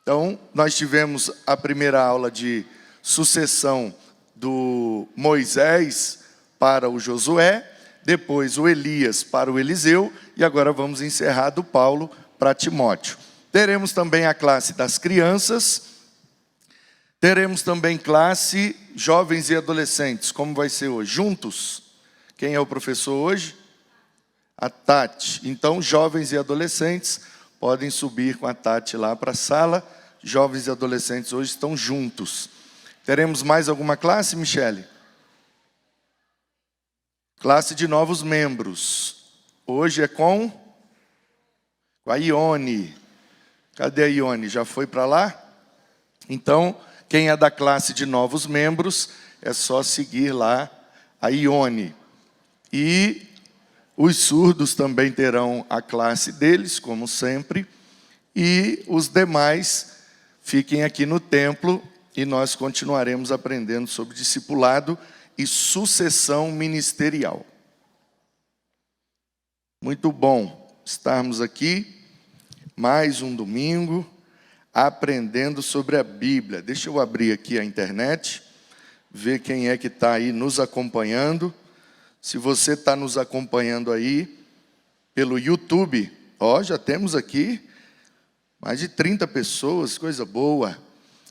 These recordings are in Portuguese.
Então, nós tivemos a primeira aula de sucessão do Moisés para o Josué, depois o Elias para o Eliseu, e agora vamos encerrar do Paulo para Timóteo. Teremos também a classe das crianças, teremos também classe jovens e adolescentes. Como vai ser hoje? Juntos? Quem é o professor hoje? A Tati. Então, jovens e adolescentes podem subir com a Tati lá para a sala. Jovens e adolescentes hoje estão juntos. Teremos mais alguma classe, Michele? Classe de novos membros. Hoje é com a Ione. Cadê a Ione? Já foi para lá? Então, quem é da classe de novos membros, é só seguir lá a Ione. E os surdos também terão a classe deles, como sempre. E os demais fiquem aqui no templo e nós continuaremos aprendendo sobre discipulado e sucessão ministerial. Muito bom estarmos aqui, mais um domingo, aprendendo sobre a Bíblia. Deixa eu abrir aqui a internet, ver quem é que está aí nos acompanhando. Se você está nos acompanhando aí pelo YouTube, já temos aqui mais de 30 pessoas, coisa boa.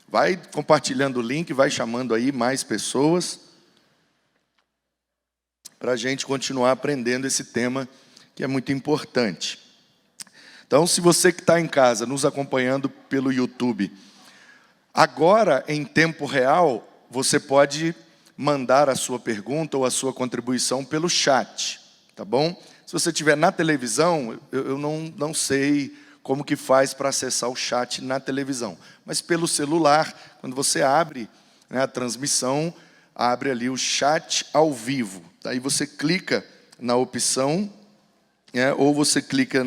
Vai compartilhando o link, vai chamando aí mais pessoas, para a gente continuar aprendendo esse tema que é muito importante. Então, se você que está em casa, nos acompanhando pelo YouTube, agora, em tempo real, você pode mandar a sua pergunta ou a sua contribuição pelo chat, tá bom? Se você estiver na televisão, eu não sei como que faz para acessar o chat na televisão. Mas pelo celular, quando você abre, né, a transmissão, abre ali o chat ao vivo. Daí você clica na opção, ou você clica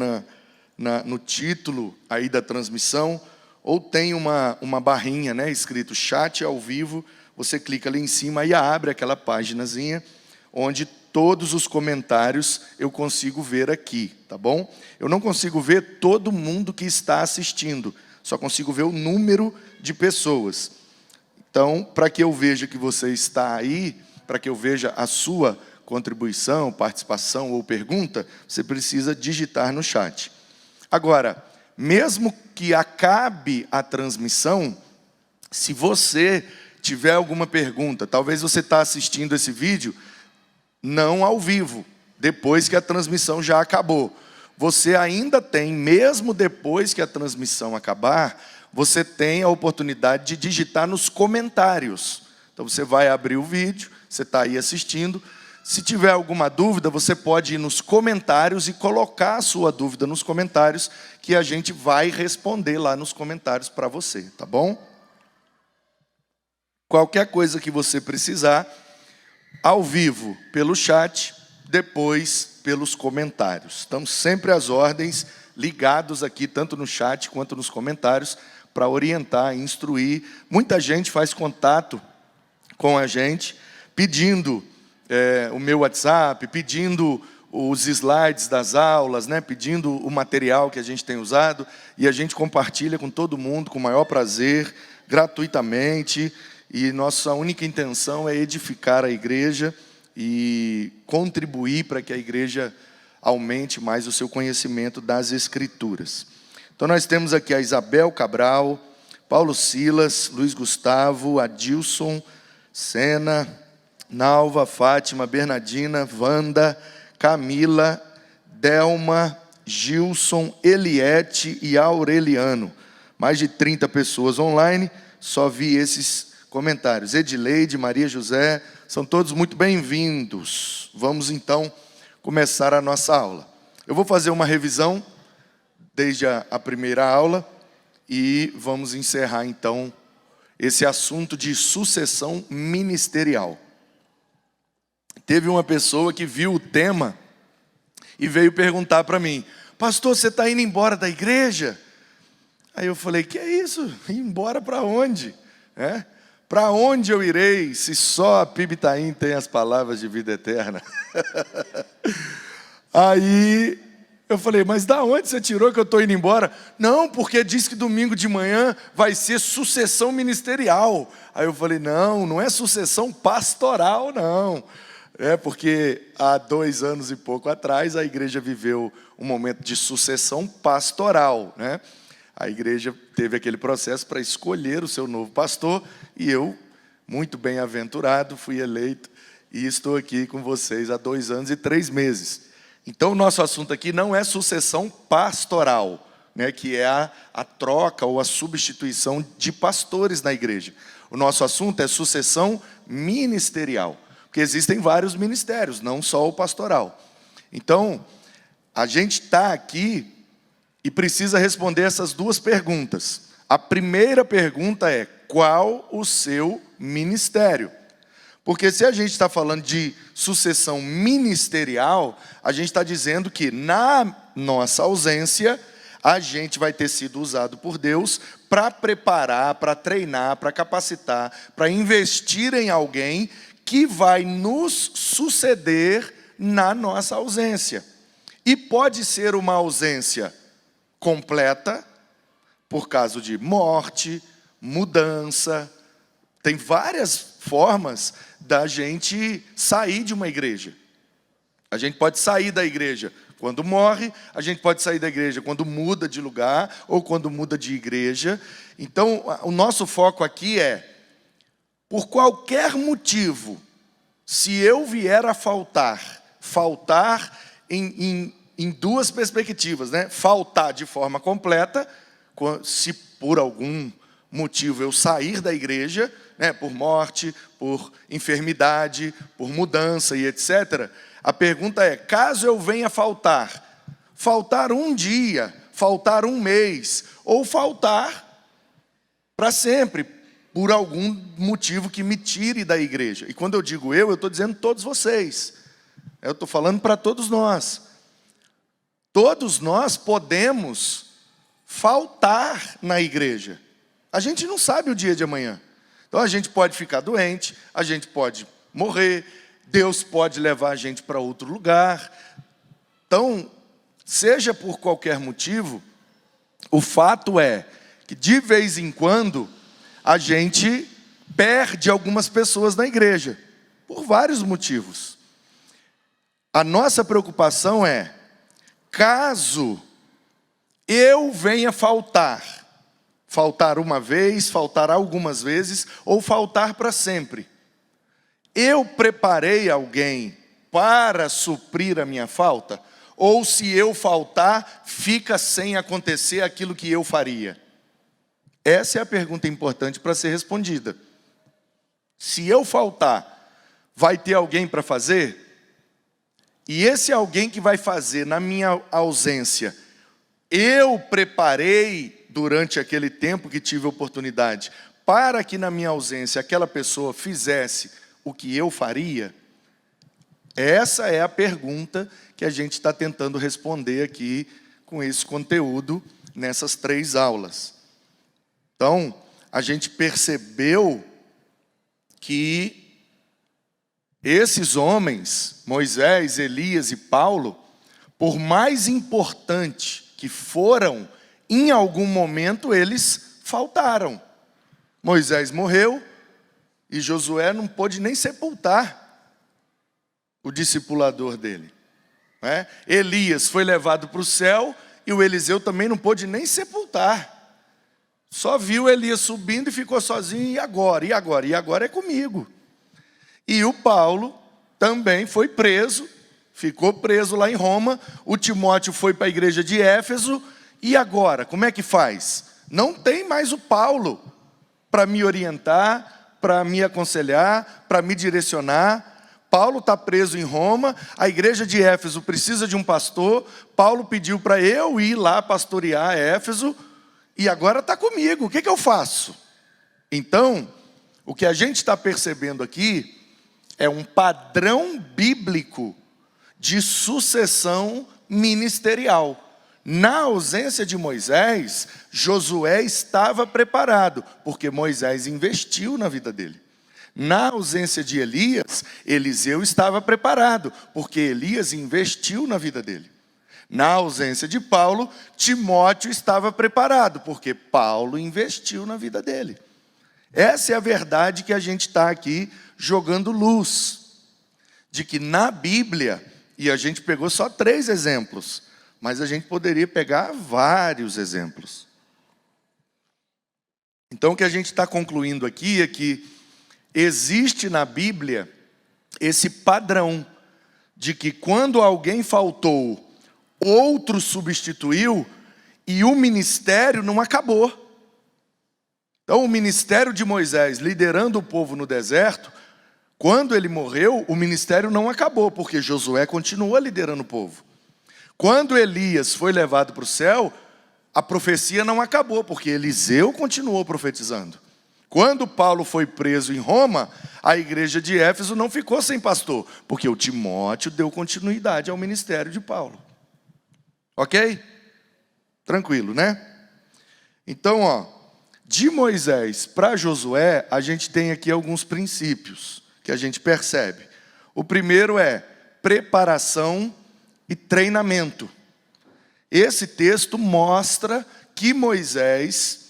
no título aí da transmissão, ou tem uma barrinha, né, escrito chat ao vivo, você clica ali em cima e abre aquela paginazinha, onde todos os comentários eu consigo ver aqui, tá bom? Eu não consigo ver todo mundo que está assistindo, só consigo ver o número de pessoas. Então, para que eu veja que você está aí, para que eu veja a sua contribuição, participação ou pergunta, você precisa digitar no chat. Agora, mesmo que acabe a transmissão, se você tiver alguma pergunta, talvez você está assistindo esse vídeo não ao vivo, depois que a transmissão já acabou. Você ainda tem, mesmo depois que a transmissão acabar, você tem a oportunidade de digitar nos comentários. Então você vai abrir o vídeo, você está aí assistindo. Se tiver alguma dúvida, você pode ir nos comentários e colocar a sua dúvida nos comentários, que a gente vai responder lá nos comentários para você, tá bom? Qualquer coisa que você precisar, ao vivo pelo chat, depois pelos comentários. Estamos sempre às ordens, ligados aqui, tanto no chat quanto nos comentários, para orientar, instruir. Muita gente faz contato com a gente, pedindo o meu WhatsApp, pedindo os slides das aulas, né, pedindo o material que a gente tem usado, e a gente compartilha com todo mundo, com o maior prazer, gratuitamente. E nossa única intenção é edificar a igreja e contribuir para que a igreja aumente mais o seu conhecimento das Escrituras. Então nós temos aqui a Isabel Cabral, Paulo Silas, Luiz Gustavo, Adilson, Sena, Nalva, Fátima, Bernardina, Wanda, Camila, Delma, Gilson, Eliette e Aureliano. Mais de 30 pessoas online, só vi esses comentários. Edileide, Maria José, são todos muito bem-vindos. Vamos então começar a nossa aula. Eu vou fazer uma revisão desde a primeira aula e vamos encerrar então esse assunto de sucessão ministerial. Teve uma pessoa que viu o tema e veio perguntar para mim: pastor, você está indo embora da igreja? Aí eu falei: que é isso? Ir embora para onde? Para onde eu irei, se só a PIB Itaim tem as palavras de vida eterna? Aí Eu falei, mas da onde você tirou que eu estou indo embora? Não, porque diz que domingo de manhã vai ser sucessão ministerial. Aí eu falei, não é sucessão pastoral, não. É porque há 2 anos e pouco atrás a igreja viveu um momento de sucessão pastoral, né? A igreja teve aquele processo para escolher o seu novo pastor e eu, muito bem-aventurado, fui eleito e estou aqui com vocês há 2 anos e 3 meses. Então, o nosso assunto aqui não é sucessão pastoral, né, que é a troca ou a substituição de pastores na igreja. O nosso assunto é sucessão ministerial, porque existem vários ministérios, não só o pastoral. Então, a gente está aqui e precisa responder essas 2 perguntas. A primeira pergunta é, qual o seu ministério? Porque se a gente está falando de sucessão ministerial, a gente está dizendo que na nossa ausência, a gente vai ter sido usado por Deus para preparar, para treinar, para capacitar, para investir em alguém que vai nos suceder na nossa ausência. E pode ser uma ausência completa, por causa de morte, mudança. Tem várias formas da gente sair de uma igreja. A gente pode sair da igreja quando morre, a gente pode sair da igreja quando muda de lugar ou quando muda de igreja. Então, o nosso foco aqui é, por qualquer motivo, se eu vier a faltar em 2 perspectivas, né? Faltar de forma completa, se por algum motivo eu sair da igreja, né, por morte, por enfermidade, por mudança e etc. A pergunta é, caso eu venha faltar 1 dia, faltar 1 mês, ou faltar para sempre, por algum motivo que me tire da igreja. E quando eu digo eu estou dizendo todos vocês. Eu estou falando para todos nós. Todos nós podemos faltar na igreja. A gente não sabe o dia de amanhã. Então a gente pode ficar doente, a gente pode morrer, Deus pode levar a gente para outro lugar. Então, seja por qualquer motivo, o fato é que de vez em quando a gente perde algumas pessoas na igreja, por vários motivos. A nossa preocupação é, caso eu venha faltar uma vez, faltar algumas vezes, ou faltar para sempre. Eu preparei alguém para suprir a minha falta? Ou se eu faltar, fica sem acontecer aquilo que eu faria? Essa é a pergunta importante para ser respondida. Se eu faltar, vai ter alguém para fazer? E esse alguém que vai fazer na minha ausência, eu preparei durante aquele tempo que tive oportunidade, para que na minha ausência aquela pessoa fizesse o que eu faria? Essa é a pergunta que a gente está tentando responder aqui com esse conteúdo nessas 3 aulas. Então, a gente percebeu que esses homens, Moisés, Elias e Paulo, por mais importante que foram, em algum momento eles faltaram. Moisés morreu e Josué não pôde nem sepultar o discipulador dele, né? Elias foi levado para o céu e o Eliseu também não pôde nem sepultar. Só viu Elias subindo e ficou sozinho. E agora? E agora? E agora é comigo. E o Paulo também foi preso, ficou preso lá em Roma. O Timóteo foi para a igreja de Éfeso. E agora, como é que faz? Não tem mais o Paulo para me orientar, para me aconselhar, para me direcionar. Paulo está preso em Roma, a igreja de Éfeso precisa de um pastor. Paulo pediu para eu ir lá pastorear Éfeso, e agora está comigo. O que eu faço? Então, o que a gente está percebendo aqui é um padrão bíblico de sucessão ministerial. Na ausência de Moisés, Josué estava preparado, porque Moisés investiu na vida dele. Na ausência de Elias, Eliseu estava preparado, porque Elias investiu na vida dele. Na ausência de Paulo, Timóteo estava preparado, porque Paulo investiu na vida dele. Essa é a verdade que a gente está aqui jogando luz. De que na Bíblia, e a gente pegou só 3 exemplos, mas a gente poderia pegar vários exemplos. Então o que a gente está concluindo aqui é que existe na Bíblia esse padrão de que quando alguém faltou, outro substituiu e o ministério não acabou. Então o ministério de Moisés liderando o povo no deserto, quando ele morreu, o ministério não acabou, porque Josué continua liderando o povo. Quando Elias foi levado para o céu, a profecia não acabou, porque Eliseu continuou profetizando. Quando Paulo foi preso em Roma, a igreja de Éfeso não ficou sem pastor, porque o Timóteo deu continuidade ao ministério de Paulo. Ok? Tranquilo, né? Então, de Moisés para Josué, a gente tem aqui alguns princípios que a gente percebe. O primeiro é preparação e treinamento. Esse texto mostra que Moisés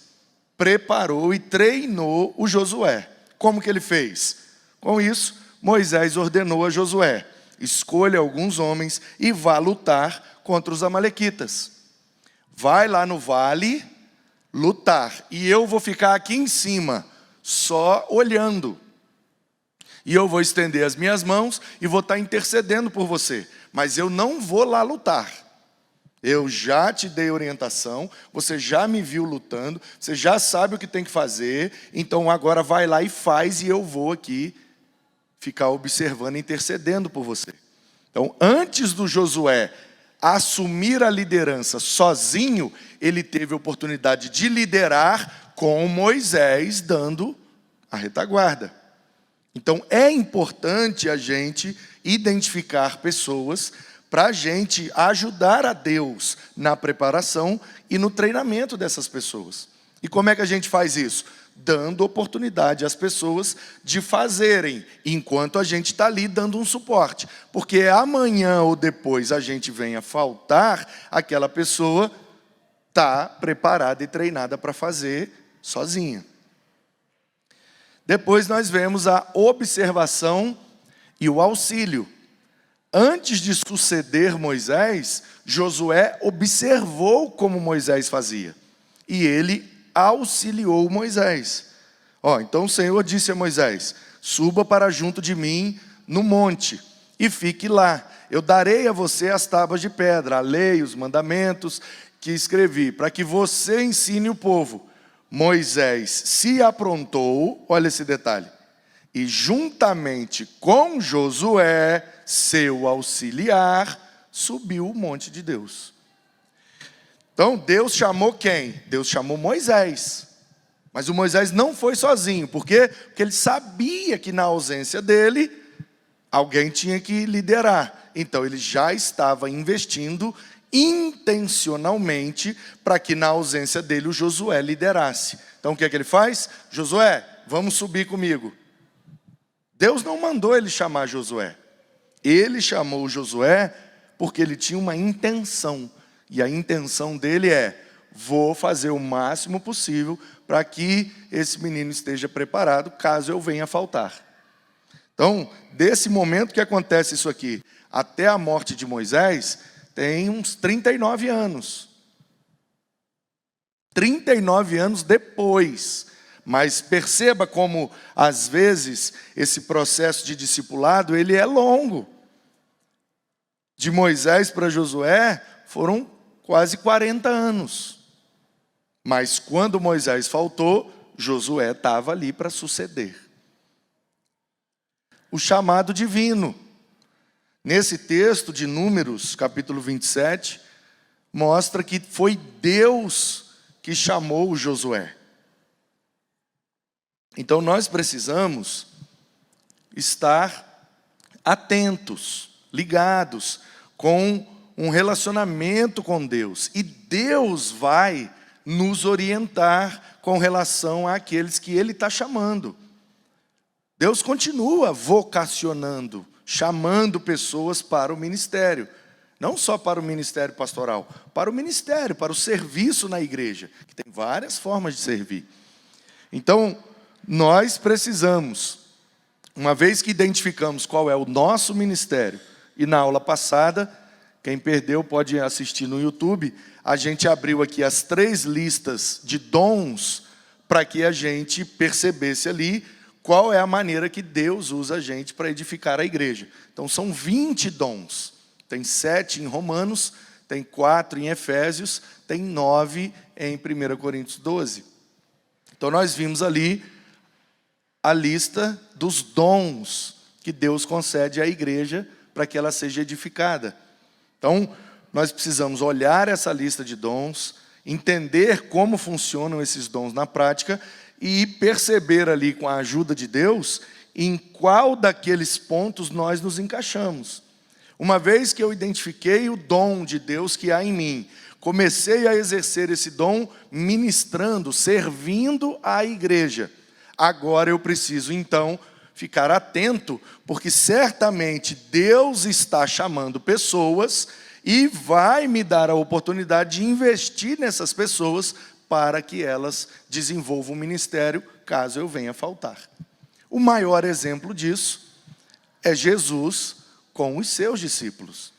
preparou e treinou o Josué. Como que ele fez? Com isso, Moisés ordenou a Josué: escolha alguns homens e vá lutar contra os amalequitas. Vai lá no vale lutar, e eu vou ficar aqui em cima, só olhando. E eu vou estender as minhas mãos e vou estar intercedendo por você. Mas eu não vou lá lutar. Eu já te dei orientação, você já me viu lutando, você já sabe o que tem que fazer, então agora vai lá e faz, e eu vou aqui ficar observando e intercedendo por você. Então, antes do Josué assumir a liderança sozinho, ele teve a oportunidade de liderar com Moisés dando a retaguarda. Então, é importante a gente identificar pessoas para a gente ajudar a Deus na preparação e no treinamento dessas pessoas. E como é que a gente faz isso? Dando oportunidade às pessoas de fazerem, enquanto a gente está ali dando um suporte. Porque amanhã ou depois a gente venha faltar, aquela pessoa está preparada e treinada para fazer sozinha. Depois nós vemos a observação e o auxílio. Antes de suceder Moisés, Josué observou como Moisés fazia. E ele auxiliou Moisés. Então o Senhor disse a Moisés: suba para junto de mim no monte e fique lá. Eu darei a você as tábuas de pedra, a lei, os mandamentos que escrevi, para que você ensine o povo. Moisés se aprontou, olha esse detalhe, e juntamente com Josué, seu auxiliar, subiu o monte de Deus. Então Deus chamou quem? Deus chamou Moisés. Mas o Moisés não foi sozinho. Por quê? Porque ele sabia que na ausência dele, alguém tinha que liderar. Então ele já estava investindo intencionalmente para que na ausência dele o Josué liderasse. Então o que é que ele faz? Josué, vamos subir comigo. Deus não mandou ele chamar Josué. Ele chamou Josué porque ele tinha uma intenção. E a intenção dele é: vou fazer o máximo possível para que esse menino esteja preparado caso eu venha faltar. Então, desse momento que acontece isso aqui, até a morte de Moisés, tem uns 39 anos. 39 anos depois. Mas perceba como, às vezes, esse processo de discipulado, ele é longo. De Moisés para Josué, foram quase 40 anos. Mas quando Moisés faltou, Josué estava ali para suceder. O chamado divino. Nesse texto de Números, capítulo 27, mostra que foi Deus que chamou Josué. Então nós precisamos estar atentos, ligados, com um relacionamento com Deus. E Deus vai nos orientar com relação àqueles que Ele está chamando. Deus continua vocacionando, chamando pessoas para o ministério. Não só para o ministério pastoral, para o ministério, para o serviço na igreja, que tem várias formas de servir. Então, nós precisamos, uma vez que identificamos qual é o nosso ministério, e na aula passada, quem perdeu pode assistir no YouTube, a gente abriu aqui as 3 listas de dons para que a gente percebesse ali qual é a maneira que Deus usa a gente para edificar a igreja. Então, são 20 dons. Tem 7 em Romanos, tem 4 em Efésios, tem 9 em 1 Coríntios 12. Então, nós vimos ali a lista dos dons que Deus concede à igreja para que ela seja edificada. Então, nós precisamos olhar essa lista de dons, entender como funcionam esses dons na prática e perceber ali, com a ajuda de Deus, em qual daqueles pontos nós nos encaixamos. Uma vez que eu identifiquei o dom de Deus que há em mim, comecei a exercer esse dom ministrando, servindo à igreja. Agora eu preciso, então, ficar atento, porque certamente Deus está chamando pessoas e vai me dar a oportunidade de investir nessas pessoas para que elas desenvolvam o ministério, caso eu venha a faltar. O maior exemplo disso é Jesus com os seus discípulos.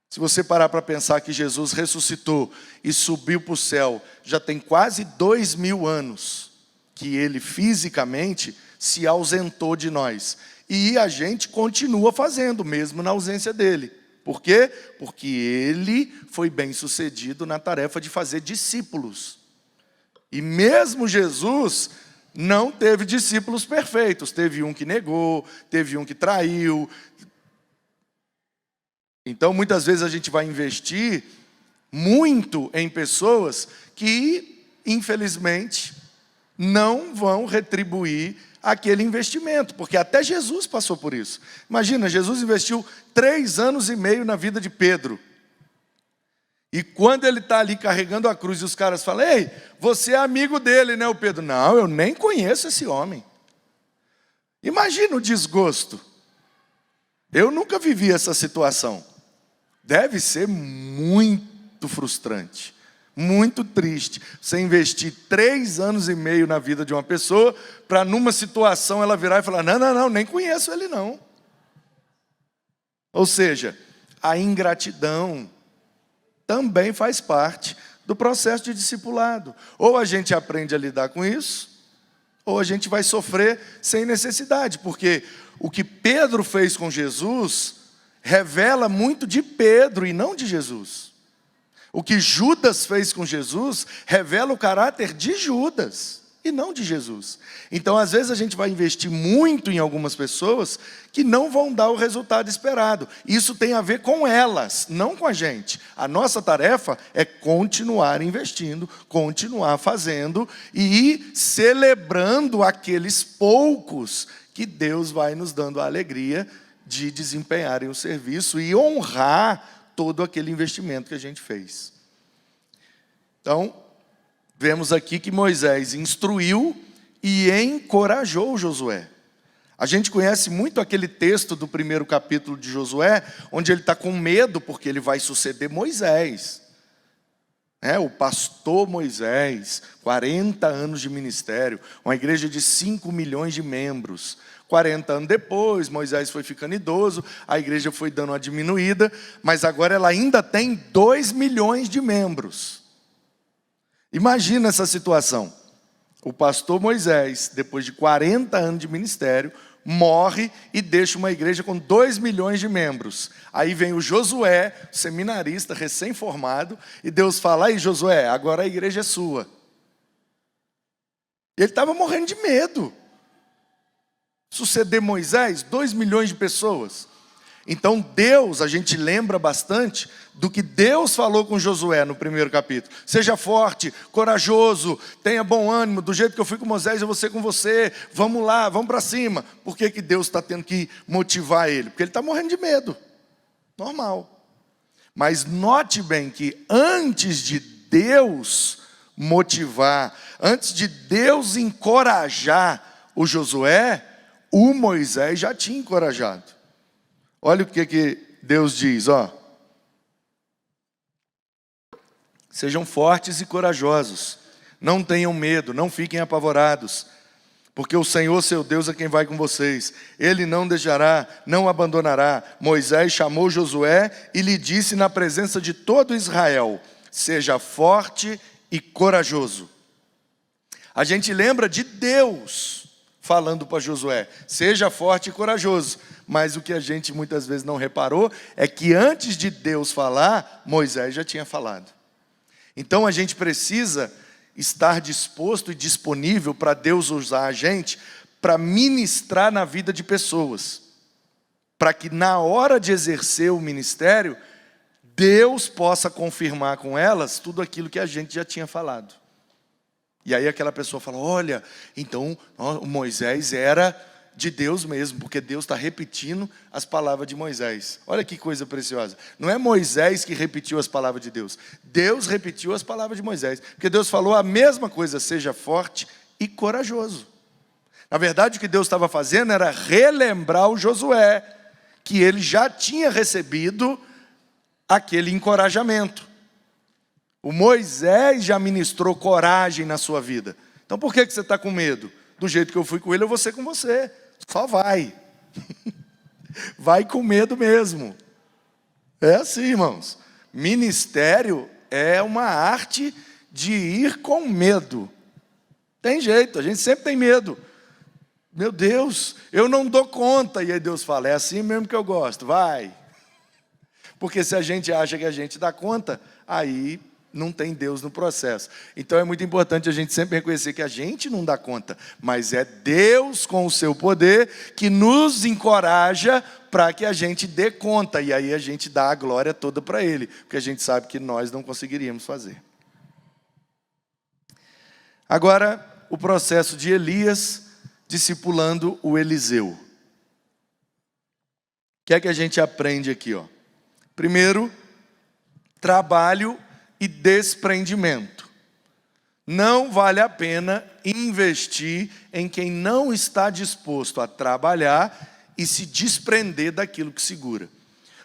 Se você parar para pensar que Jesus ressuscitou e subiu para o céu, já tem quase 2000 anos que ele fisicamente se ausentou de nós. E a gente continua fazendo, mesmo na ausência dele. Por quê? Porque ele foi bem sucedido na tarefa de fazer discípulos. E mesmo Jesus não teve discípulos perfeitos. Teve um que negou, teve um que traiu. Então, muitas vezes a gente vai investir muito em pessoas que, infelizmente, não vão retribuir aquele investimento, porque até Jesus passou por isso. Imagina, Jesus investiu 3 anos e meio na vida de Pedro. E quando ele está ali carregando a cruz e os caras falam: ei, você é amigo dele, né? O Pedro: não, eu nem conheço esse homem. Imagina o desgosto. Eu nunca vivi essa situação. Deve ser muito frustrante, muito triste, você investir 3 anos e meio na vida de uma pessoa, para numa situação ela virar e falar: não, nem conheço ele não. Ou seja, a ingratidão também faz parte do processo de discipulado. Ou a gente aprende a lidar com isso, ou a gente vai sofrer sem necessidade, porque o que Pedro fez com Jesus revela muito de Pedro e não de Jesus. O que Judas fez com Jesus revela o caráter de Judas e não de Jesus. Então, às vezes, a gente vai investir muito em algumas pessoas que não vão dar o resultado esperado. Isso tem a ver com elas, não com a gente. A nossa tarefa é continuar investindo, continuar fazendo e ir celebrando aqueles poucos que Deus vai nos dando a alegria de desempenharem o serviço e honrar todo aquele investimento que a gente fez. Então, vemos aqui que Moisés instruiu e encorajou Josué. A gente conhece muito aquele texto do 1º capítulo de Josué, onde ele está com medo porque ele vai suceder Moisés. O pastor Moisés, 40 anos de ministério, uma igreja de 5 milhões de membros. 40 anos depois, Moisés foi ficando idoso, a igreja foi dando uma diminuída, mas agora ela ainda tem 2 milhões de membros. Imagina essa situação. O pastor Moisés, depois de 40 anos de ministério, morre e deixa uma igreja com 2 milhões de membros. Aí vem o Josué, seminarista, recém-formado, e Deus fala: aí Josué, agora a igreja é sua. Ele estava morrendo de medo. Suceder Moisés, 2 milhões de pessoas. Então Deus, a gente lembra bastante do que Deus falou com Josué no 1º capítulo. Seja forte, corajoso, tenha bom ânimo, do jeito que eu fui com Moisés, eu vou ser com você. Vamos lá, vamos para cima. Por que Deus está tendo que motivar ele? Porque ele está morrendo de medo. Normal. Mas note bem que antes de Deus motivar, antes de Deus encorajar o Josué, o Moisés já tinha encorajado. Olha o que Deus diz, sejam fortes e corajosos, não tenham medo, não fiquem apavorados, porque o Senhor seu Deus é quem vai com vocês. Ele não deixará, não abandonará. Moisés chamou Josué e lhe disse na presença de todo Israel: seja forte e corajoso. A gente lembra de Deus falando para Josué: seja forte e corajoso. Mas o que a gente muitas vezes não reparou é que antes de Deus falar, Moisés já tinha falado. Então a gente precisa estar disposto e disponível para Deus usar a gente para ministrar na vida de pessoas, para que na hora de exercer o ministério, Deus possa confirmar com elas tudo aquilo que a gente já tinha falado. E aí aquela pessoa fala: olha, então o Moisés era de Deus mesmo, porque Deus está repetindo as palavras de Moisés. Olha que coisa preciosa. Não é Moisés que repetiu as palavras de Deus. Deus repetiu as palavras de Moisés. Porque Deus falou a mesma coisa: seja forte e corajoso. Na verdade, o que Deus estava fazendo era relembrar o Josué que ele já tinha recebido aquele encorajamento. O Moisés já ministrou coragem na sua vida. Então por que você está com medo? Do jeito que eu fui com ele, eu vou ser com você. Só vai. Vai com medo mesmo. É assim, irmãos. Ministério é uma arte de ir com medo. Tem jeito, a gente sempre tem medo. Meu Deus, eu não dou conta. E aí Deus fala: é assim mesmo que eu gosto, vai. Porque se a gente acha que a gente dá conta, aí não tem Deus no processo. Então é muito importante a gente sempre reconhecer que a gente não dá conta, mas é Deus com o seu poder que nos encoraja para que a gente dê conta, e aí a gente dá a glória toda para Ele, porque a gente sabe que nós não conseguiríamos fazer. Agora, o processo de Elias discipulando o Eliseu. O que é que a gente aprende aqui? Primeiro, trabalho e desprendimento. Não vale a pena investir em quem não está disposto a trabalhar e se desprender daquilo que segura.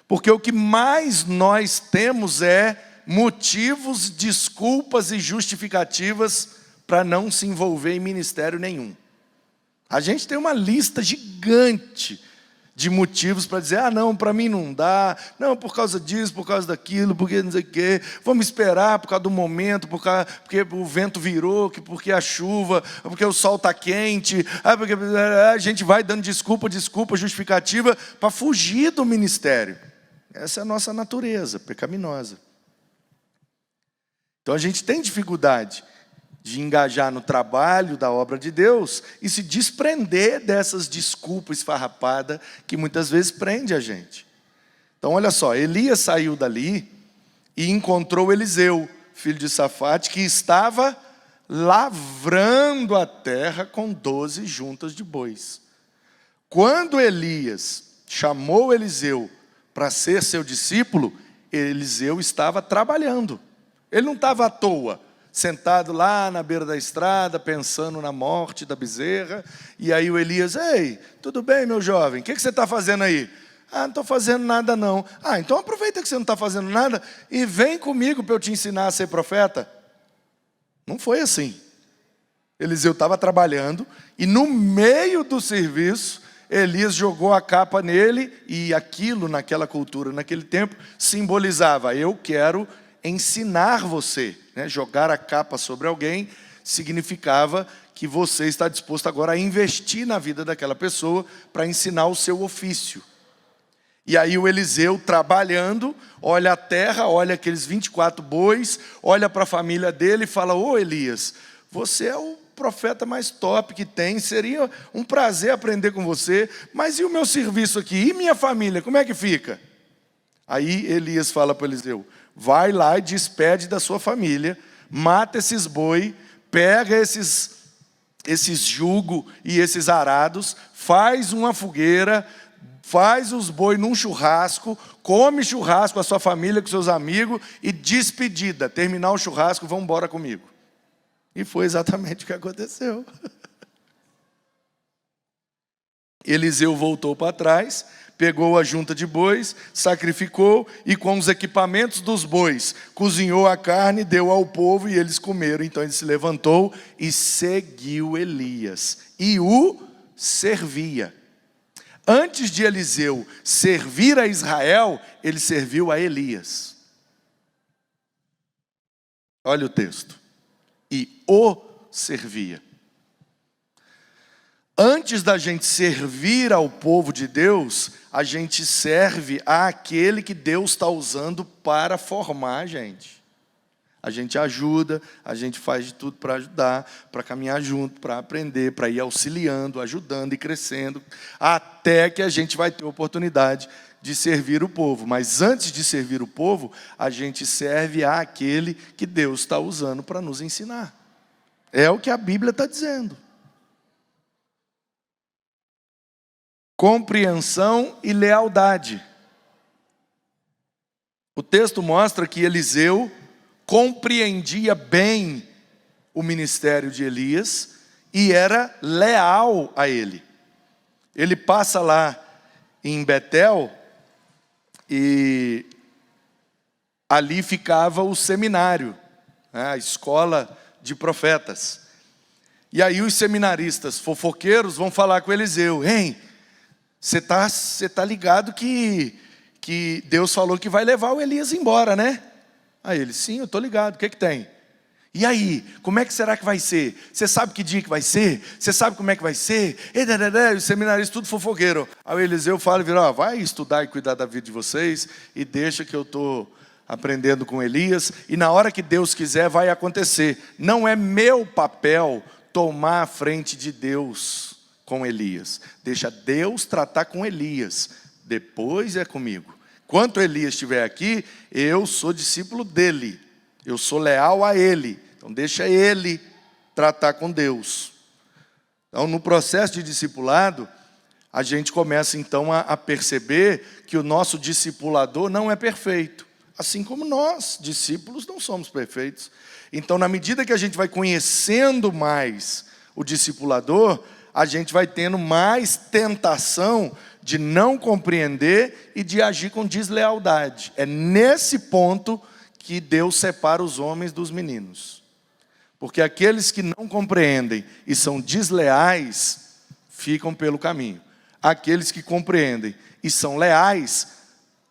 Porque o que mais nós temos é motivos, desculpas e justificativas para não se envolver em ministério nenhum. A gente tem uma lista gigante de motivos para dizer: não, para mim não dá, não, por causa disso, por causa daquilo, porque não sei o quê, vamos esperar por causa do momento, porque o vento virou, porque a chuva, porque o sol está quente, porque a gente vai dando desculpa, justificativa, para fugir do ministério. Essa é a nossa natureza pecaminosa. Então a gente tem dificuldade de engajar no trabalho da obra de Deus e se desprender dessas desculpas esfarrapadas que muitas vezes prende a gente. Então olha só, Elias saiu dali e encontrou Eliseu, filho de Safate, que estava lavrando a terra com 12 juntas de bois. Quando Elias chamou Eliseu para ser seu discípulo, Eliseu estava trabalhando. Ele não estava à toa, sentado lá na beira da estrada, pensando na morte da bezerra. E aí o Elias: ei, tudo bem, meu jovem? O que você está fazendo aí? Não estou fazendo nada não. Então aproveita que você não está fazendo nada e vem comigo para eu te ensinar a ser profeta. Não foi assim. Eliseu estava trabalhando e no meio do serviço, Elias jogou a capa nele, e aquilo naquela cultura, naquele tempo, simbolizava: eu quero ensinar você. Jogar a capa sobre alguém significava que você está disposto agora a investir na vida daquela pessoa para ensinar o seu ofício. E aí o Eliseu trabalhando, olha a terra, olha aqueles 24 bois, olha para a família dele e fala: ô Elias, você é o profeta mais top que tem, seria um prazer aprender com você, mas e o meu serviço aqui? E minha família, como é que fica? Aí Elias fala para Eliseu: vai lá e despede da sua família, mata esses boi, pega esses jugo e esses arados, faz uma fogueira, faz os boi num churrasco, come churrasco com a sua família, com seus amigos, e despedida, terminar o churrasco, vão embora comigo. E foi exatamente o que aconteceu. Eliseu voltou para trás, pegou a junta de bois, sacrificou e com os equipamentos dos bois cozinhou a carne, deu ao povo e eles comeram. Então ele se levantou e seguiu Elias e o servia. Antes de Eliseu servir a Israel, ele serviu a Elias. Olha o texto. E o servia. Antes da gente servir ao povo de Deus, a gente serve àquele que Deus está usando para formar a gente. A gente ajuda, a gente faz de tudo para ajudar, para caminhar junto, para aprender, para ir auxiliando, ajudando e crescendo, até que a gente vai ter oportunidade de servir o povo. Mas antes de servir o povo, a gente serve àquele que Deus está usando para nos ensinar. É o que a Bíblia está dizendo. Compreensão e lealdade. O texto mostra que Eliseu compreendia bem o ministério de Elias e era leal a ele. Ele passa lá em Betel e ali ficava o seminário, né, a escola de profetas. E aí os seminaristas fofoqueiros vão falar com Eliseu: "Hein, você tá ligado que Deus falou que vai levar o Elias embora, né?" Aí ele: "Sim, eu estou ligado, o que tem?" "E aí, como é que será que vai ser? Você sabe que dia que vai ser? Você sabe como é que vai ser?" E os seminaristas tudo fofoqueiro. Aí o Eliseu fala e vira: "Vai estudar e cuidar da vida de vocês e deixa que eu estou aprendendo com Elias. E na hora que Deus quiser vai acontecer. Não é meu papel tomar a frente de Deus com Elias. Deixa Deus tratar com Elias. Depois é comigo. Enquanto Elias estiver aqui, eu sou discípulo dele. Eu sou leal a ele. Então deixa ele tratar com Deus." Então no processo de discipulado, a gente começa então a perceber que o nosso discipulador não é perfeito. Assim como nós, discípulos, não somos perfeitos. Então na medida que a gente vai conhecendo mais o discipulador, a gente vai tendo mais tentação de não compreender e de agir com deslealdade. É nesse ponto que Deus separa os homens dos meninos. Porque aqueles que não compreendem e são desleais, ficam pelo caminho. Aqueles que compreendem e são leais,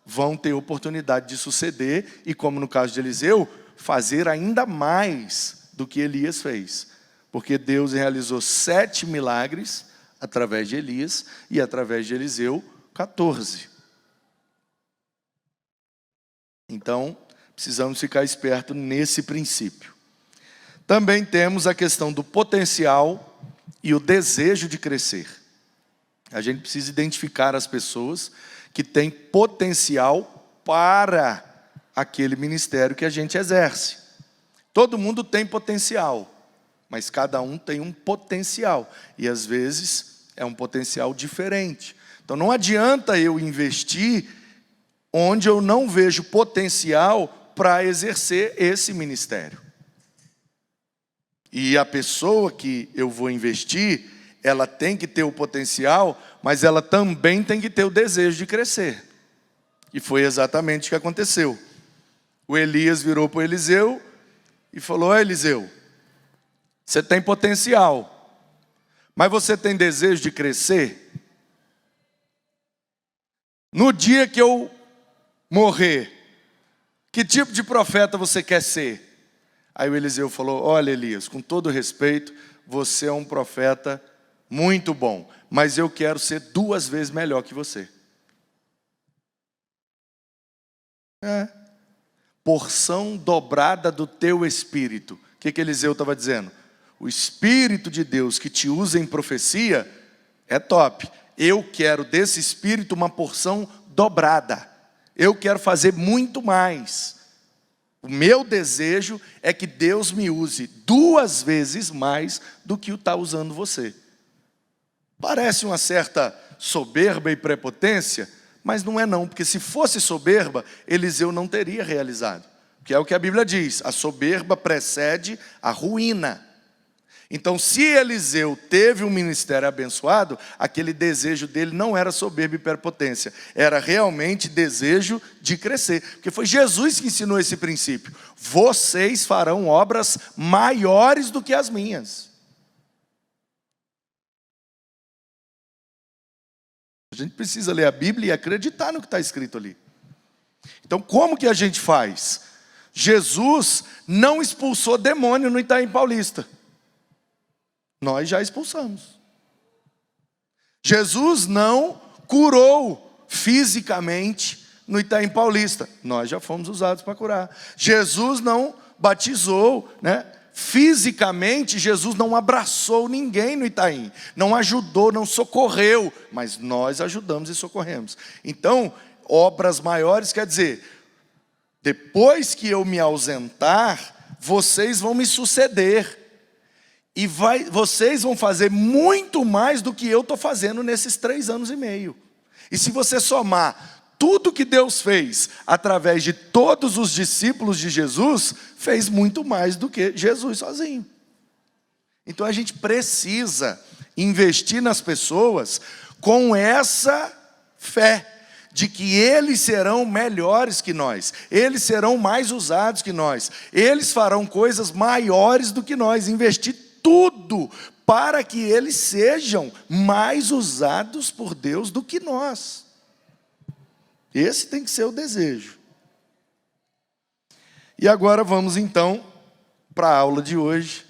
vão ter oportunidade de suceder e, como no caso de Eliseu, fazer ainda mais do que Elias fez. Porque Deus realizou 7 milagres através de Elias e através de Eliseu, 14. Então, precisamos ficar esperto nesse princípio. Também temos a questão do potencial e o desejo de crescer. A gente precisa identificar as pessoas que têm potencial para aquele ministério que a gente exerce. Todo mundo tem potencial, mas cada um tem um potencial. E às vezes é um potencial diferente. Então não adianta eu investir onde eu não vejo potencial para exercer esse ministério. E a pessoa que eu vou investir, ela tem que ter o potencial, mas ela também tem que ter o desejo de crescer. E foi exatamente o que aconteceu. O Elias virou para o Eliseu e falou: "Ó Eliseu, você tem potencial, mas você tem desejo de crescer? No dia que eu morrer, que tipo de profeta você quer ser?" Aí o Eliseu falou: "Olha, Elias, com todo respeito, você é um profeta muito bom, mas eu quero ser 2 vezes melhor que você." Porção dobrada do teu espírito. O que Eliseu estava dizendo? O Espírito de Deus que te usa em profecia é top. Eu quero desse Espírito uma porção dobrada. Eu quero fazer muito mais. O meu desejo é que Deus me use 2 vezes mais do que está usando você. Parece uma certa soberba e prepotência, mas não é não, porque se fosse soberba, Eliseu não teria realizado. Que é o que a Bíblia diz: a soberba precede a ruína. Então, se Eliseu teve um ministério abençoado, aquele desejo dele não era soberba e hiperpotência, era realmente desejo de crescer. Porque foi Jesus que ensinou esse princípio. Vocês farão obras maiores do que as minhas. A gente precisa ler a Bíblia e acreditar no que está escrito ali. Então, como que a gente faz? Jesus não expulsou demônio no Itaim Paulista. Nós já expulsamos. Jesus não curou fisicamente no Itaim Paulista. Nós já fomos usados para curar. Jesus não batizou, né? Fisicamente, Jesus não abraçou ninguém no Itaim. Não ajudou, não socorreu. Mas nós ajudamos e socorremos. Então, obras maiores quer dizer, depois que eu me ausentar, vocês vão me suceder. E vocês vão fazer muito mais do que eu estou fazendo nesses 3 anos e meio. E se você somar tudo que Deus fez através de todos os discípulos de Jesus, fez muito mais do que Jesus sozinho. Então a gente precisa investir nas pessoas com essa fé de que eles serão melhores que nós, eles serão mais usados que nós, eles farão coisas maiores do que nós, investir tudo para que eles sejam mais usados por Deus do que nós. Esse tem que ser o desejo. E agora vamos então para a aula de hoje,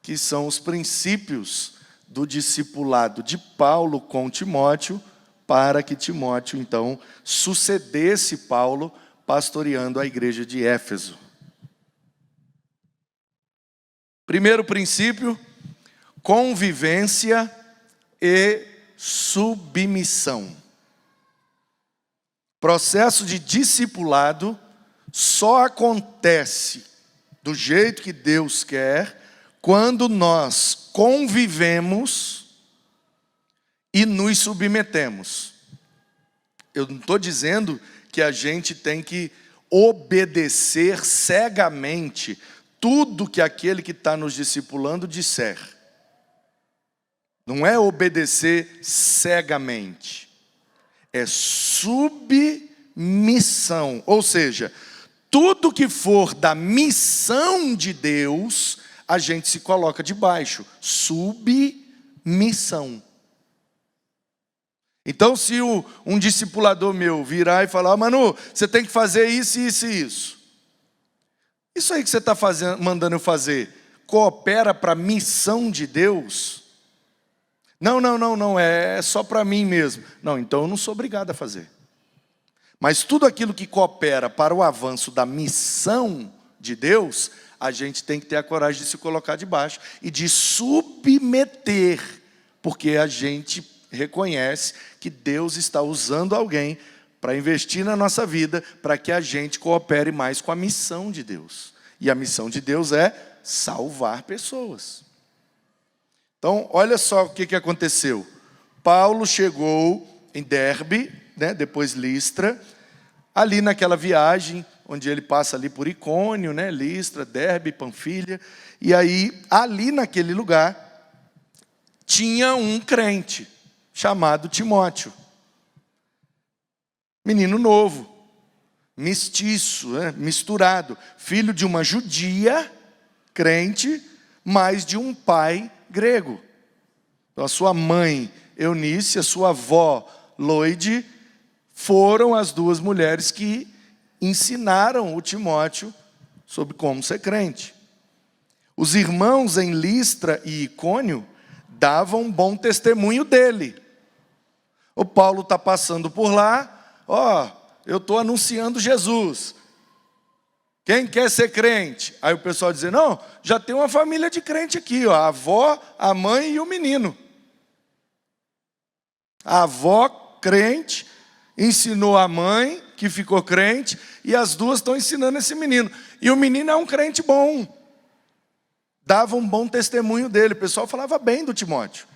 que são os princípios do discipulado de Paulo com Timóteo, para que Timóteo então sucedesse Paulo pastoreando a igreja de Éfeso. Primeiro princípio, convivência e submissão. Processo de discipulado só acontece do jeito que Deus quer quando nós convivemos e nos submetemos. Eu não estou dizendo que a gente tem que obedecer cegamente tudo que aquele que está nos discipulando disser. Não é obedecer cegamente. É submissão. Ou seja, tudo que for da missão de Deus, a gente se coloca debaixo. Submissão. Então, se um discipulador meu virar e falar, Manu, você tem que fazer isso, isso e isso. Isso aí que você está mandando eu fazer, coopera para a missão de Deus? Não, é só para mim mesmo. Não, então eu não sou obrigado a fazer. Mas tudo aquilo que coopera para o avanço da missão de Deus, a gente tem que ter a coragem de se colocar debaixo e de submeter, porque a gente reconhece que Deus está usando alguém para investir na nossa vida, para que a gente coopere mais com a missão de Deus. E a missão de Deus é salvar pessoas. Então, olha só o que aconteceu. Paulo chegou em Derbe, né, depois Listra, ali naquela viagem, onde ele passa ali por Icônio, né, Listra, Derbe, Panfilha, e aí, ali naquele lugar, tinha um crente, chamado Timóteo. Menino novo, mestiço, né, misturado, filho de uma judia, crente, mas de um pai grego. Então a sua mãe, Eunice, a sua avó, Loide, foram as duas mulheres que ensinaram o Timóteo sobre como ser crente. Os irmãos em Listra e Icônio davam um bom testemunho dele. O Paulo está passando por lá, eu estou anunciando Jesus. Quem quer ser crente? Aí o pessoal diz, não, já tem uma família de crente aqui, a avó, a mãe e o menino. A avó, crente, ensinou a mãe, que ficou crente, e as duas estão ensinando esse menino. E o menino é um crente bom. Dava um bom testemunho dele, o pessoal falava bem do Timóteo.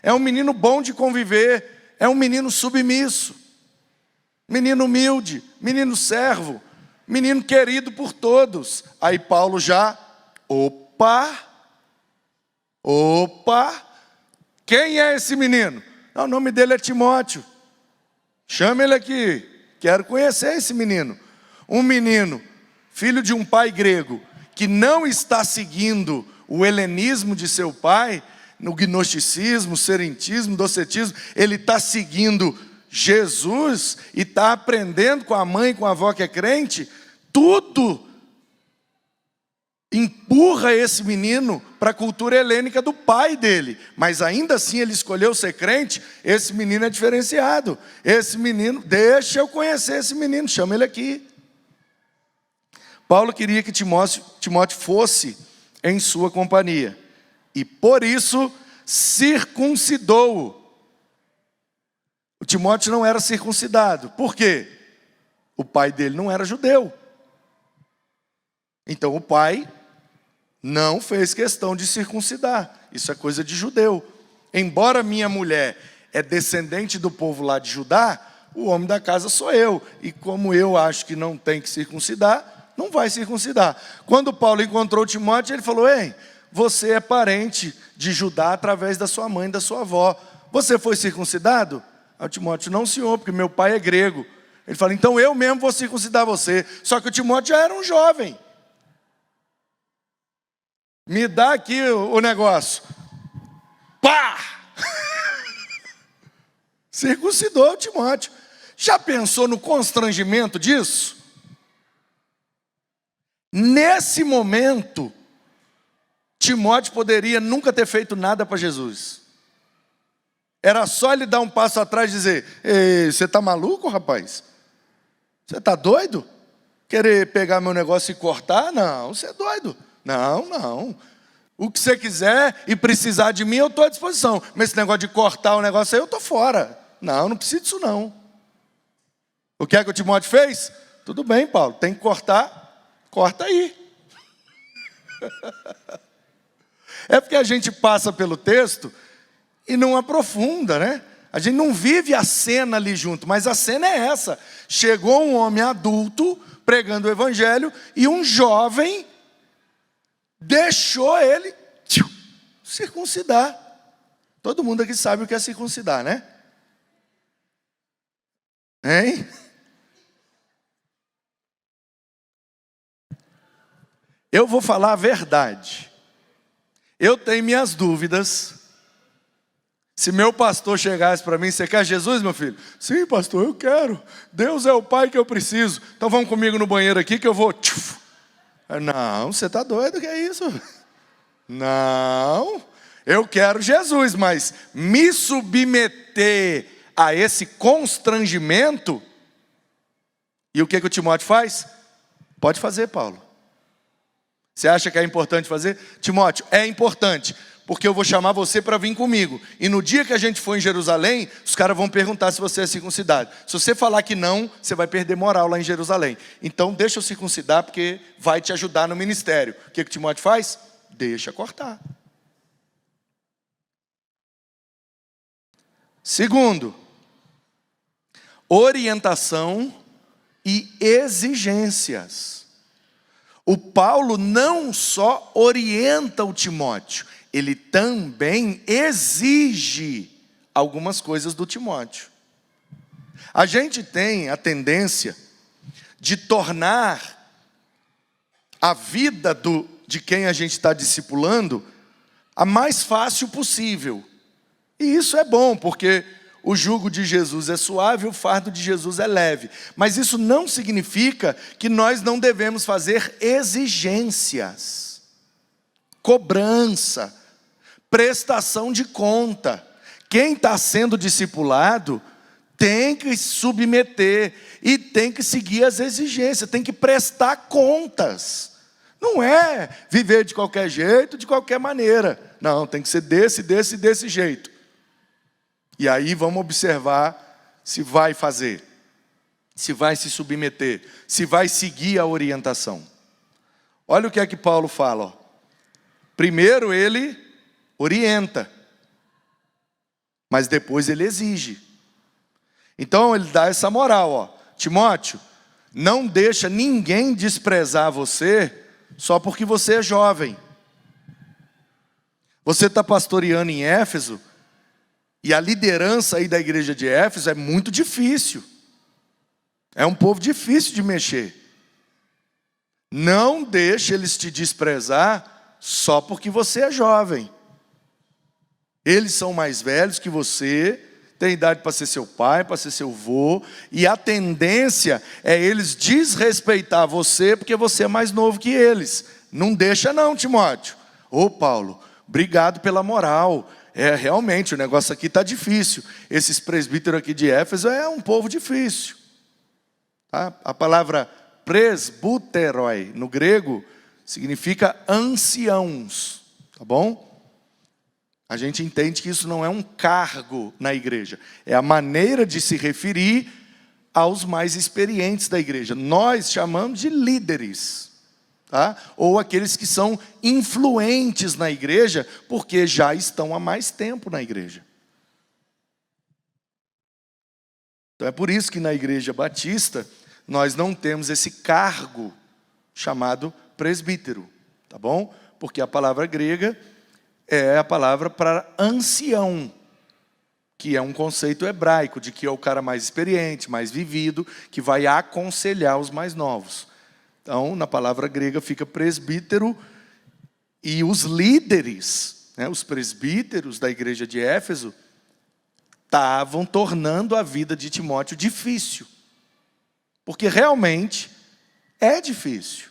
É um menino bom de conviver, é um menino submisso, menino humilde, menino servo, menino querido por todos. Aí Paulo já, Opa! Quem é esse menino? Não, o nome dele é Timóteo. Chama ele aqui. Quero conhecer esse menino. Um menino, filho de um pai grego, que não está seguindo o helenismo de seu pai, no gnosticismo, serentismo, docetismo, ele está seguindo Jesus e está aprendendo com a mãe e com a avó que é crente, tudo empurra esse menino para a cultura helênica do pai dele, mas ainda assim ele escolheu ser crente. Esse menino é diferenciado, esse menino, deixa eu conhecer esse menino, chama ele aqui. Paulo queria que Timóteo fosse em sua companhia, e por isso circuncidou-o. O Timóteo não era circuncidado, por quê? O pai dele não era judeu, então o pai não fez questão de circuncidar. Isso é coisa de judeu. Embora minha mulher é descendente do povo lá de Judá, o homem da casa sou eu. E como eu acho que não tem que circuncidar, não vai circuncidar. Quando Paulo encontrou Timóteo, ele falou: ei, você é parente de Judá através da sua mãe e da sua avó. Você foi circuncidado? Aí o Timóteo: não, senhor, porque meu pai é grego. Ele fala: então eu mesmo vou circuncidar você. Só que o Timóteo já era um jovem. Me dá aqui o negócio. Pá! Circuncidou o Timóteo. Já pensou no constrangimento disso? Nesse momento, Timóteo poderia nunca ter feito nada para Jesus. Era só ele dar um passo atrás e dizer: ei, você está maluco, rapaz? Você está doido? Querer pegar meu negócio e cortar? Não, você é doido. Não, não. O que você quiser e precisar de mim, eu estou à disposição. Mas esse negócio de cortar o negócio aí, eu estou fora. Não, não preciso disso não. O que é que o Timóteo fez? Tudo bem, Paulo, tem que cortar, corta aí. É porque a gente passa pelo texto e não aprofunda, né? A gente não vive a cena ali junto, mas a cena é essa. Chegou um homem adulto pregando o evangelho e um jovem deixou ele circuncidar. Todo mundo aqui sabe o que é circuncidar, né? Hein? Eu vou falar a verdade. Eu tenho minhas dúvidas. Se meu pastor chegasse para mim: você quer Jesus, meu filho? Sim, pastor, eu quero. Deus é o pai que eu preciso. Então vamos comigo no banheiro aqui que eu vou... Não, você está doido, que é isso? Não, eu quero Jesus, mas me submeter a esse constrangimento. E o que o Timóteo faz? Pode fazer, Paulo. Você acha que é importante fazer? Timóteo, é importante, porque eu vou chamar você para vir comigo. E no dia que a gente for em Jerusalém, os caras vão perguntar se você é circuncidado. Se você falar que não, você vai perder moral lá em Jerusalém. Então deixa eu circuncidar, porque vai te ajudar no ministério. O que o Timóteo faz? Deixa cortar. Segundo, orientação e exigências. O Paulo não só orienta o Timóteo, ele também exige algumas coisas do Timóteo. A gente tem a tendência de tornar a vida de quem a gente está discipulando a mais fácil possível. E isso é bom, porque o jugo de Jesus é suave, o fardo de Jesus é leve. Mas isso não significa que nós não devemos fazer exigências, cobrança, prestação de conta. Quem está sendo discipulado tem que submeter e tem que seguir as exigências, tem que prestar contas. Não é viver de qualquer jeito, de qualquer maneira. Não, tem que ser desse jeito. E aí vamos observar se vai fazer, se vai se submeter, se vai seguir a orientação. Olha o que é que Paulo fala. Ó. Primeiro ele orienta, mas depois ele exige. Então ele dá essa moral. Ó. Timóteo, não deixa ninguém desprezar você só porque você é jovem. Você está pastoreando em Éfeso, e a liderança aí da igreja de Éfeso é muito difícil. É um povo difícil de mexer. Não deixe eles te desprezar só porque você é jovem. Eles são mais velhos que você, têm idade para ser seu pai, para ser seu avô, e a tendência é eles desrespeitar você porque você é mais novo que eles. Não deixa não, Timóteo. Ô Paulo, obrigado pela moral. Realmente, o negócio aqui está difícil. Esses presbíteros aqui de Éfeso é um povo difícil. Tá? A palavra presbuteroi, no grego, significa anciãos. Tá bom? A gente entende que isso não é um cargo na igreja. É a maneira de se referir aos mais experientes da igreja. Nós chamamos de líderes. Tá? Ou aqueles que são influentes na igreja, porque já estão há mais tempo na igreja. Então é por isso que na igreja batista, nós não temos esse cargo chamado presbítero, tá bom? Porque a palavra grega é a palavra para ancião, que é um conceito hebraico, de que é o cara mais experiente, mais vivido, que vai aconselhar os mais novos. Então, na palavra grega fica presbítero, e os líderes, né, os presbíteros da igreja de Éfeso, estavam tornando a vida de Timóteo difícil. Porque realmente é difícil.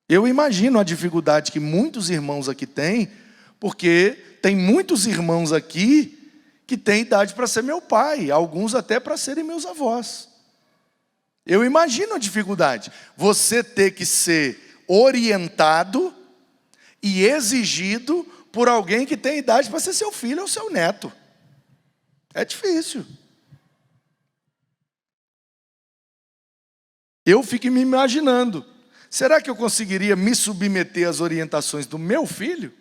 Eu imagino a dificuldade que muitos irmãos aqui têm, porque tem muitos irmãos aqui que têm idade para ser meu pai, alguns até para serem meus avós. Eu imagino a dificuldade. Você ter que ser orientado e exigido por alguém que tem idade para ser seu filho ou seu neto. É difícil. Eu fico me imaginando. Será que eu conseguiria me submeter às orientações do meu filho?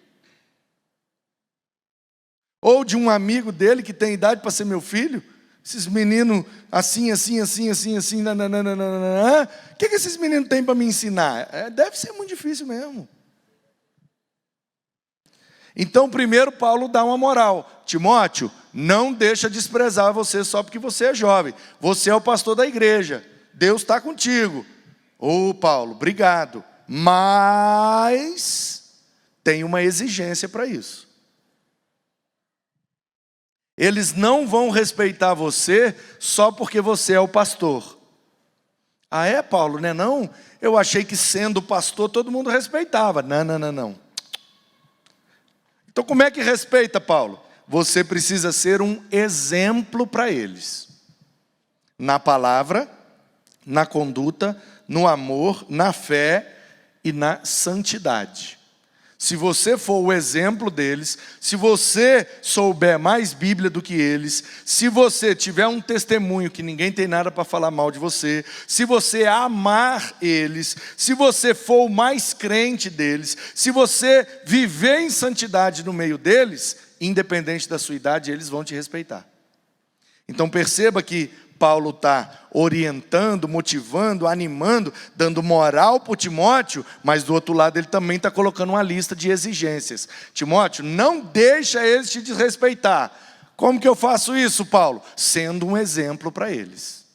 Ou de um amigo dele que tem idade para ser meu filho? Esses meninos assim, nananana. O que esses meninos têm para me ensinar? Deve ser muito difícil mesmo. Então, primeiro Paulo dá uma moral. Timóteo, não deixa desprezar você só porque você é jovem. Você é o pastor da igreja. Deus está contigo. Ô Paulo, obrigado. Mas tem uma exigência para isso. Eles não vão respeitar você só porque você é o pastor. Ah, é, Paulo, né? Não, eu achei que sendo pastor todo mundo respeitava. Não. Então como é que respeita, Paulo? Você precisa ser um exemplo para eles. Na palavra, na conduta, no amor, na fé e na santidade. Se você for o exemplo deles, se você souber mais Bíblia do que eles, se você tiver um testemunho que ninguém tem nada para falar mal de você, se você amar eles, se você for o mais crente deles, se você viver em santidade no meio deles, independente da sua idade, eles vão te respeitar. Então perceba que Paulo está orientando, motivando, animando, dando moral para o Timóteo, mas do outro lado ele também está colocando uma lista de exigências. Timóteo, não deixa eles te desrespeitar. Como que eu faço isso, Paulo? Sendo um exemplo para eles.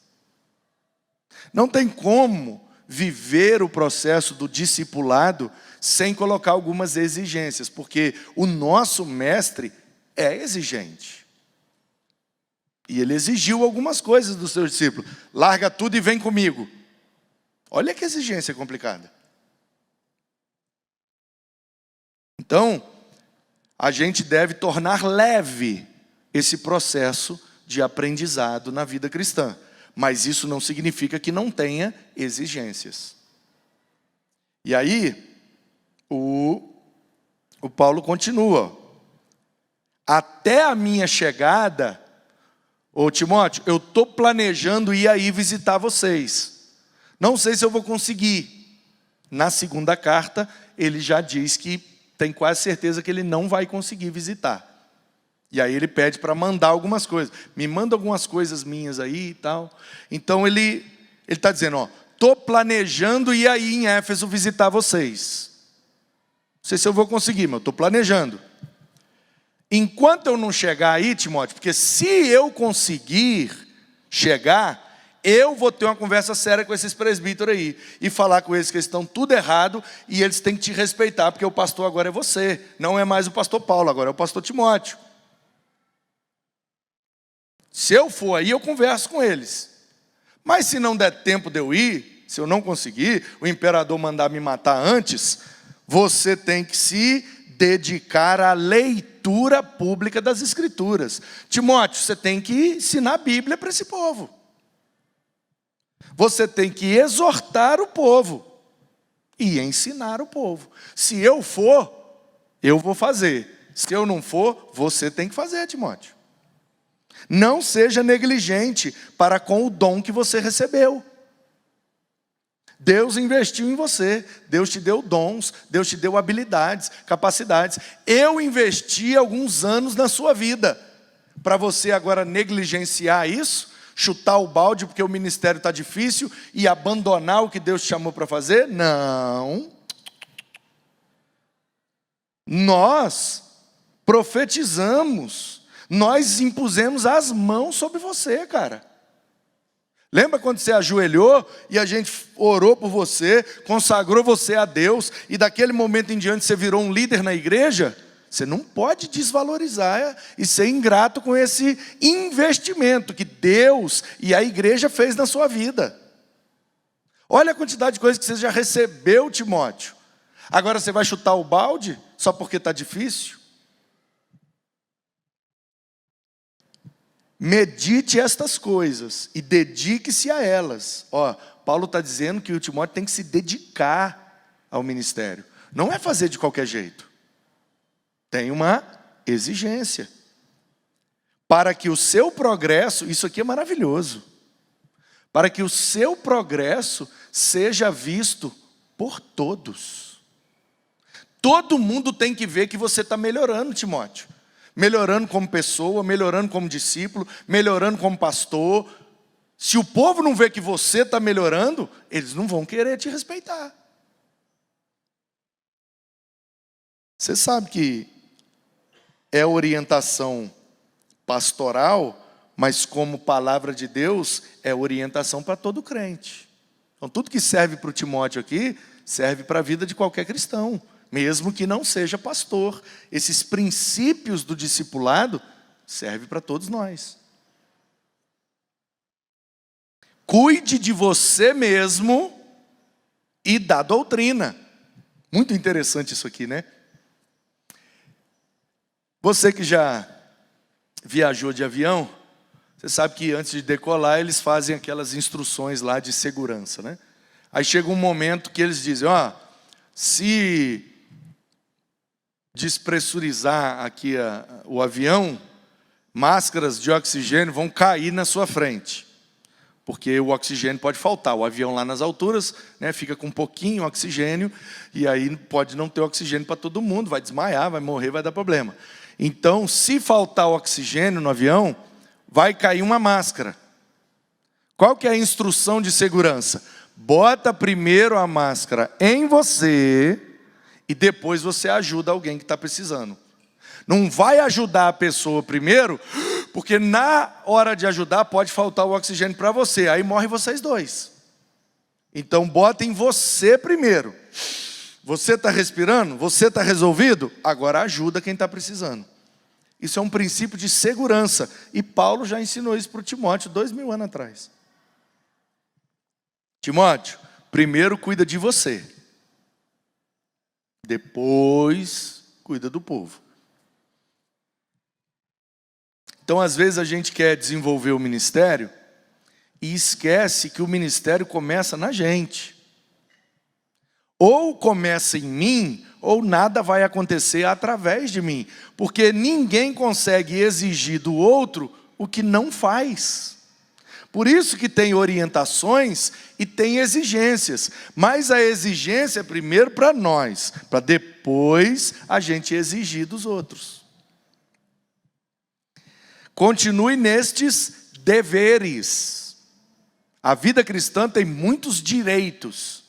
Não tem como viver o processo do discipulado sem colocar algumas exigências, porque o nosso mestre é exigente. E ele exigiu algumas coisas dos seus discípulos. Larga tudo e vem comigo. Olha que exigência complicada. Então, a gente deve tornar leve esse processo de aprendizado na vida cristã. Mas isso não significa que não tenha exigências. E aí, o Paulo continua. Até a minha chegada... Ô Timóteo, eu estou planejando ir aí visitar vocês. Não sei se eu vou conseguir. Na segunda carta, ele já diz que tem quase certeza que ele não vai conseguir visitar. E aí ele pede para mandar algumas coisas. Me manda algumas coisas minhas aí e tal. Então ele está dizendo, estou planejando ir aí em Éfeso visitar vocês. sei se eu vou conseguir, mas eu estou planejando. Enquanto eu não chegar aí, Timóteo, porque se eu conseguir chegar, eu vou ter uma conversa séria com esses presbíteros aí, e falar com eles que eles estão tudo errado, e eles têm que te respeitar, porque o pastor agora é você, não é mais o pastor Paulo, agora é o pastor Timóteo. Se eu for aí, eu converso com eles. Mas se não der tempo de eu ir, se eu não conseguir, o imperador mandar me matar antes, você tem que se dedicar à leitura pública das Escrituras. Timóteo, você tem que ensinar a Bíblia para esse povo. Você tem que exortar o povo e ensinar o povo. Se eu for, eu vou fazer. Se eu não for, você tem que fazer, Timóteo. Não seja negligente para com o dom que você recebeu. Deus investiu em você, Deus te deu dons, Deus te deu habilidades, capacidades. Eu investi alguns anos na sua vida, para você agora negligenciar isso, chutar o balde porque o ministério está difícil e abandonar o que Deus te chamou para fazer? Não. Nós profetizamos, nós impusemos as mãos sobre você, cara. Lembra quando você ajoelhou e a gente orou por você, consagrou você a Deus, e daquele momento em diante você virou um líder na igreja? Você não pode desvalorizar e ser ingrato com esse investimento que Deus e a igreja fez na sua vida. Olha a quantidade de coisas que você já recebeu, Timóteo. Agora você vai chutar o balde só porque está difícil? Medite estas coisas e dedique-se a elas. Paulo está dizendo que o Timóteo tem que se dedicar ao ministério. Não é fazer de qualquer jeito. Tem uma exigência. Para que o seu progresso, isso aqui é maravilhoso. Para que o seu progresso seja visto por todos. Todo mundo tem que ver que você está melhorando, Timóteo. Melhorando como pessoa, melhorando como discípulo, melhorando como pastor. Se o povo não vê que você está melhorando, eles não vão querer te respeitar. Você sabe que é orientação pastoral, mas como palavra de Deus, é orientação para todo crente. Então tudo que serve para o Timóteo aqui, serve para a vida de qualquer cristão. Mesmo que não seja pastor. Esses princípios do discipulado servem para todos nós. Cuide de você mesmo e da doutrina. Muito interessante isso aqui, né? Você que já viajou de avião, você sabe que antes de decolar eles fazem aquelas instruções lá de segurança, né? Aí chega um momento que eles dizem, se despressurizar aqui o avião, máscaras de oxigênio vão cair na sua frente, porque o oxigênio pode faltar. O avião lá nas alturas, né, fica com um pouquinho oxigênio, e aí pode não ter oxigênio para todo mundo, vai desmaiar, vai morrer, vai dar problema. Então, se faltar oxigênio no avião, vai cair uma máscara. Qual que é a instrução de segurança? Bota primeiro a máscara em você, e depois você ajuda alguém que está precisando. Não vai ajudar a pessoa primeiro, porque na hora de ajudar pode faltar o oxigênio para você. Aí morre vocês dois. Então bota em você primeiro. Você está respirando? Você está resolvido? Agora ajuda quem está precisando. Isso é um princípio de segurança. E Paulo já ensinou isso para o Timóteo 2000 anos atrás. Timóteo, primeiro cuida de você. Depois, cuida do povo. Então, às vezes, a gente quer desenvolver o ministério e esquece que o ministério começa na gente. Ou começa em mim, ou nada vai acontecer através de mim. Porque ninguém consegue exigir do outro o que não faz. Por isso que tem orientações e tem exigências. Mas a exigência é primeiro para nós, para depois a gente exigir dos outros. Continue nestes deveres. A vida cristã tem muitos direitos.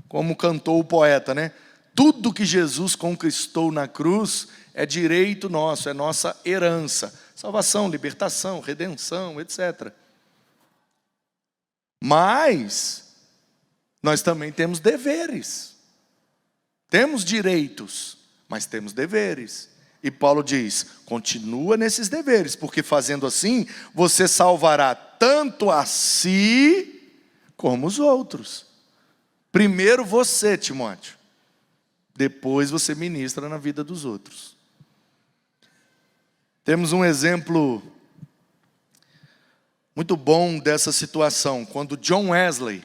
Como cantou o poeta, né? Tudo que Jesus conquistou na cruz é direito nosso, é nossa herança. Salvação, libertação, redenção, etc. Mas nós também temos deveres. Temos direitos, mas temos deveres. E Paulo diz, continua nesses deveres, porque fazendo assim, você salvará tanto a si, como os outros. Primeiro você, Timóteo. Depois você ministra na vida dos outros. Temos um exemplo muito bom dessa situação, quando John Wesley,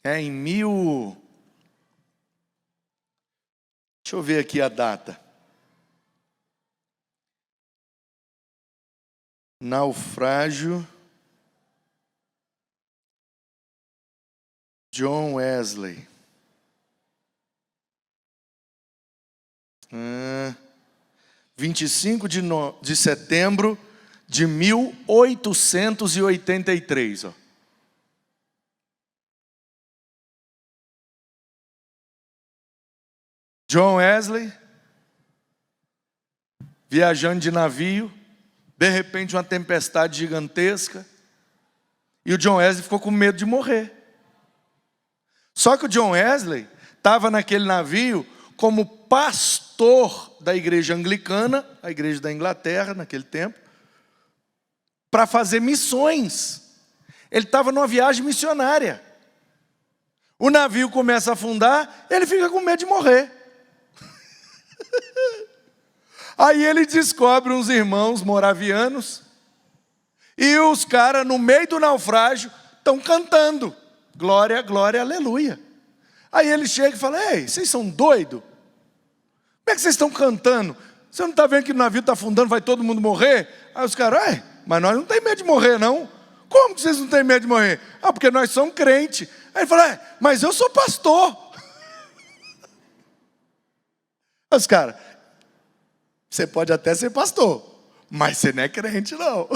deixa eu ver aqui a data. Naufrágio. John Wesley. 25 de setembro de 1883. Ó. John Wesley, viajando de navio, de repente uma tempestade gigantesca, e o John Wesley ficou com medo de morrer. Só que o John Wesley estava naquele navio como pastor da igreja anglicana, a igreja da Inglaterra naquele tempo, para fazer missões. Ele estava numa viagem missionária. O navio começa a afundar, ele fica com medo de morrer. Aí ele descobre uns irmãos moravianos, e os caras no meio do naufrágio estão cantando. Glória, glória, aleluia. Aí ele chega e fala, ei, vocês são doidos? Como é que vocês estão cantando? Você não está vendo que o navio está afundando, vai todo mundo morrer? Aí os caras, mas nós não temos medo de morrer, não. Como que vocês não têm medo de morrer? Ah, porque nós somos crentes. Aí ele fala, mas eu sou pastor. Os caras, você pode até ser pastor, mas você não é crente, não.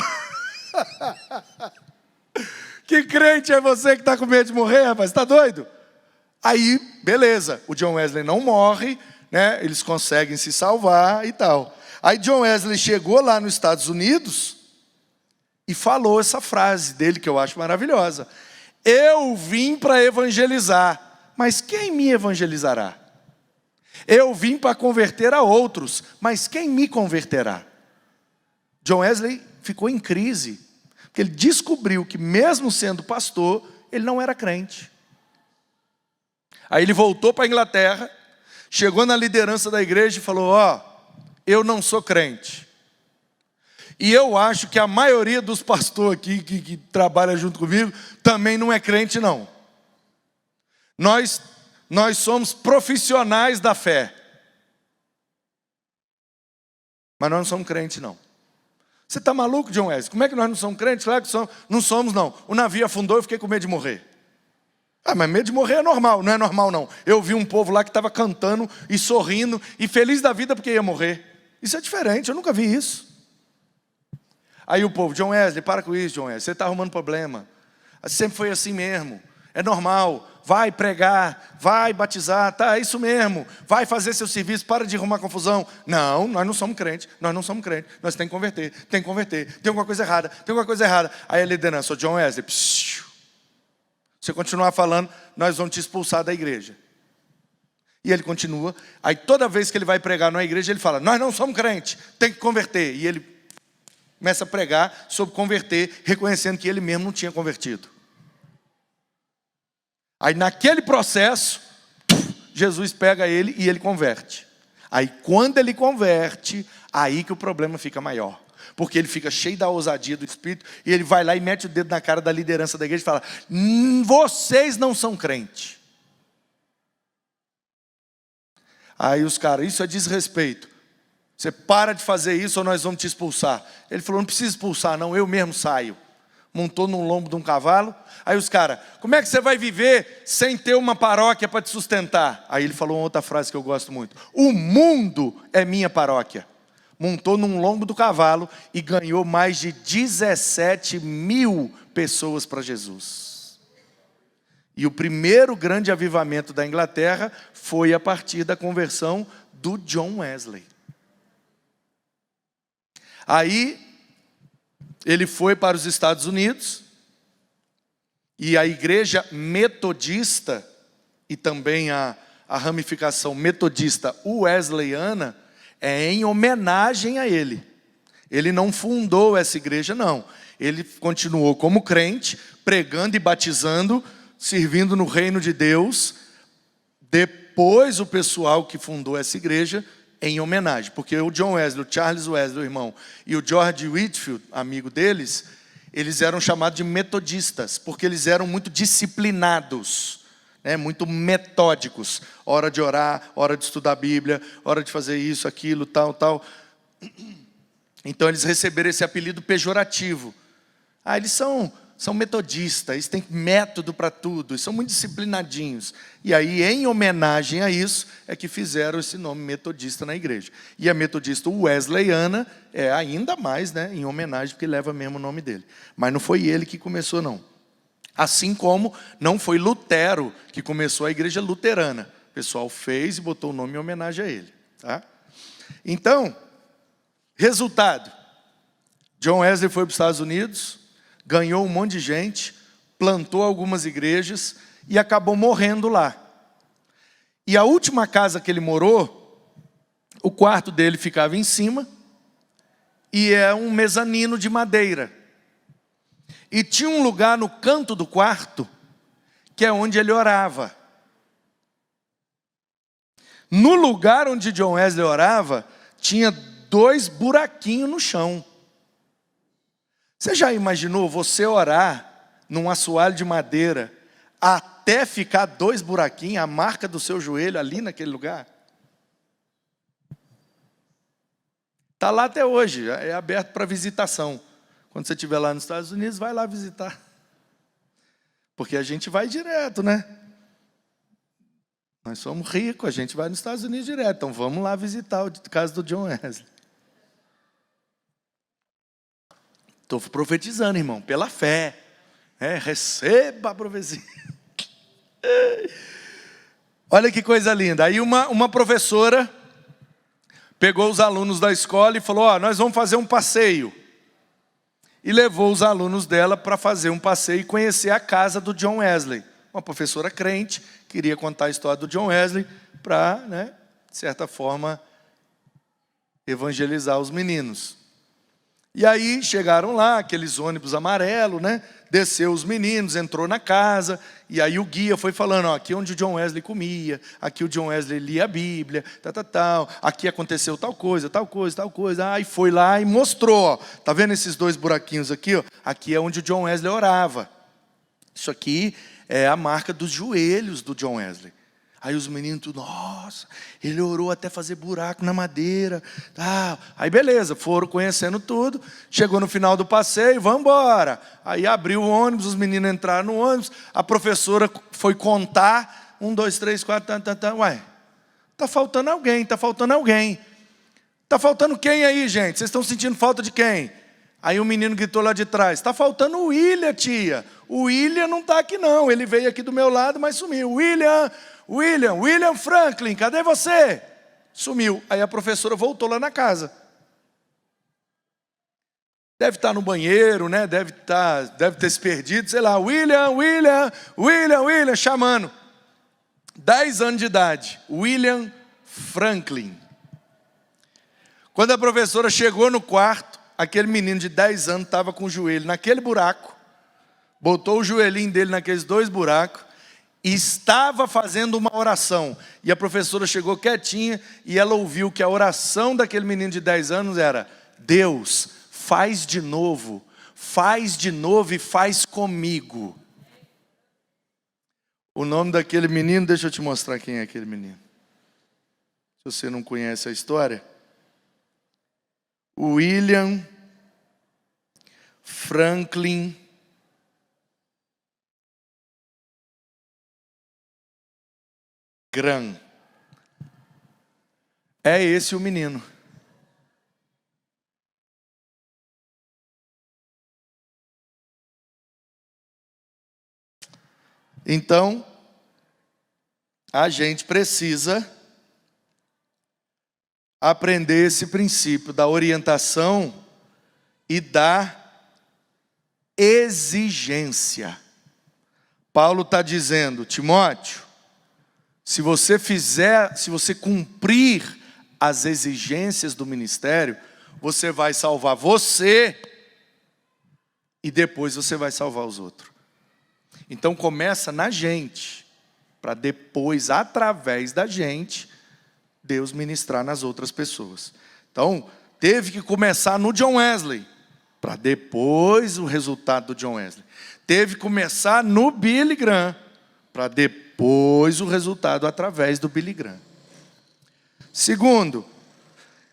Que crente é você que está com medo de morrer, rapaz? Está doido? Aí, beleza, o John Wesley não morre, né? Eles conseguem se salvar e tal. Aí John Wesley chegou lá nos Estados Unidos e falou essa frase dele que eu acho maravilhosa. Eu vim para evangelizar, mas quem me evangelizará? Eu vim para converter a outros, mas quem me converterá? John Wesley ficou em crise, porque ele descobriu que mesmo sendo pastor, ele não era crente. Aí ele voltou para a Inglaterra, chegou na liderança da igreja e falou, eu não sou crente. E eu acho que a maioria dos pastores aqui que trabalha junto comigo também não é crente, não. Nós somos profissionais da fé. Mas nós não somos crentes, não. Você está maluco, John Wesley? Como é que nós não somos crentes? Claro que somos. Não somos, não. O navio afundou e eu fiquei com medo de morrer. Ah, mas medo de morrer é normal. Não é normal, não. Eu vi um povo lá que estava cantando e sorrindo e feliz da vida porque ia morrer. Isso é diferente, eu nunca vi isso. Aí o povo, John Wesley, para com isso, John Wesley. Você está arrumando problema. Sempre foi assim mesmo. É normal. Vai pregar, vai batizar, tá, é isso mesmo. Vai fazer seu serviço, para de arrumar confusão. Não, nós não somos crentes, nós temos que converter, tem alguma coisa errada, Aí a liderança, John Wesley, se você continuar falando, nós vamos te expulsar da igreja. E ele continua, aí toda vez que ele vai pregar na igreja, ele fala, nós não somos crentes, tem que converter. E ele começa a pregar sobre converter, reconhecendo que ele mesmo não tinha convertido. Aí naquele processo, Jesus pega ele e ele converte. Aí quando ele converte, aí que o problema fica maior. Porque ele fica cheio da ousadia do Espírito, e ele vai lá e mete o dedo na cara da liderança da igreja e fala, vocês não são crentes. Aí os caras, isso é desrespeito. Você para de fazer isso ou nós vamos te expulsar. Ele falou, não precisa expulsar não, eu mesmo saio. Montou no lombo de um cavalo. Aí os caras, como é que você vai viver sem ter uma paróquia para te sustentar? Aí ele falou uma outra frase que eu gosto muito. O mundo é minha paróquia. Montou num lombo do cavalo e ganhou mais de 17 mil pessoas para Jesus. E o primeiro grande avivamento da Inglaterra foi a partir da conversão do John Wesley. Aí, ele foi para os Estados Unidos, e a igreja metodista, e também a ramificação metodista wesleyana, é em homenagem a ele. Ele não fundou essa igreja, não. Ele continuou como crente, pregando e batizando, servindo no reino de Deus. Depois o pessoal que fundou essa igreja, em homenagem. Porque o John Wesley, o Charles Wesley, o irmão, e o George Whitefield, amigo deles, eles eram chamados de metodistas, porque eles eram muito disciplinados, né, muito metódicos. Hora de orar, hora de estudar a Bíblia, hora de fazer isso, aquilo, tal, tal. Então eles receberam esse apelido pejorativo. Eles são metodistas, eles têm método para tudo, eles são muito disciplinadinhos. E aí, em homenagem a isso, é que fizeram esse nome metodista na igreja. E a metodista wesleyana é ainda mais, né, em homenagem, porque leva mesmo o nome dele. Mas não foi ele que começou, não. Assim como não foi Lutero que começou a igreja luterana. O pessoal fez e botou o nome em homenagem a ele. Tá? Então, resultado. John Wesley foi para os Estados Unidos, ganhou um monte de gente, plantou algumas igrejas e acabou morrendo lá. E a última casa que ele morou, o quarto dele ficava em cima, e é um mezanino de madeira. E tinha um lugar no canto do quarto, que é onde ele orava. No lugar onde John Wesley orava, tinha 2 buraquinhos no chão. Você já imaginou você orar num assoalho de madeira até ficar 2 buraquinhos, a marca do seu joelho ali naquele lugar? Está lá até hoje, é aberto para visitação. Quando você estiver lá nos Estados Unidos, vai lá visitar. Porque a gente vai direto, né? Nós somos ricos, a gente vai nos Estados Unidos direto. Então vamos lá visitar o caso do John Wesley. Estou profetizando, irmão, pela fé. Receba a profecia. Olha que coisa linda. Aí uma professora pegou os alunos da escola e falou: nós vamos fazer um passeio. E levou os alunos dela para fazer um passeio e conhecer a casa do John Wesley. Uma professora crente, queria contar a história do John Wesley para, né, de certa forma, evangelizar os meninos. E aí chegaram lá, aqueles ônibus amarelos, né? Desceu os meninos, entrou na casa, e aí o guia foi falando: aqui é onde o John Wesley comia, aqui o John Wesley lia a Bíblia, tal, aqui aconteceu tal coisa, tal coisa, tal coisa. Aí foi lá e mostrou, tá vendo esses 2 buraquinhos aqui? Aqui é onde o John Wesley orava. Isso aqui é a marca dos joelhos do John Wesley. Aí os meninos tudo: nossa, ele orou até fazer buraco na madeira. Aí beleza, foram conhecendo tudo. Chegou no final do passeio, vamos embora. Aí abriu o ônibus, os meninos entraram no ônibus. A professora foi contar: 1, 2, 3, 4, Ué, tá faltando alguém, tá faltando alguém. Tá faltando quem aí, gente? Vocês estão sentindo falta de quem? Aí o menino gritou lá de trás: está faltando o William, tia. O William não está aqui não, ele veio aqui do meu lado, mas sumiu. William Franklin, cadê você? Sumiu. Aí a professora voltou lá na casa. Deve estar no banheiro, né? Deve ter se perdido, sei lá. William, chamando. 10 anos de idade, William Franklin. Quando a professora chegou no quarto, aquele menino de 10 anos estava com o joelho naquele buraco, botou o joelhinho dele naqueles 2 buracos, e estava fazendo uma oração. E a professora chegou quietinha, e ela ouviu que a oração daquele menino de 10 anos era: Deus, faz de novo e faz comigo. O nome daquele menino, deixa eu te mostrar quem é aquele menino. Se você não conhece a história, William Franklin Graham. É esse o menino. Então, a gente precisa aprender esse princípio da orientação e da exigência. Paulo está dizendo, Timóteo, se você cumprir as exigências do ministério, você vai salvar você e depois você vai salvar os outros. Então começa na gente, para depois, através da gente, Deus ministrar nas outras pessoas. Então, teve que começar no John Wesley, para depois o resultado do John Wesley. Teve que começar no Billy Graham, para depois o resultado através do Billy Graham. Segundo,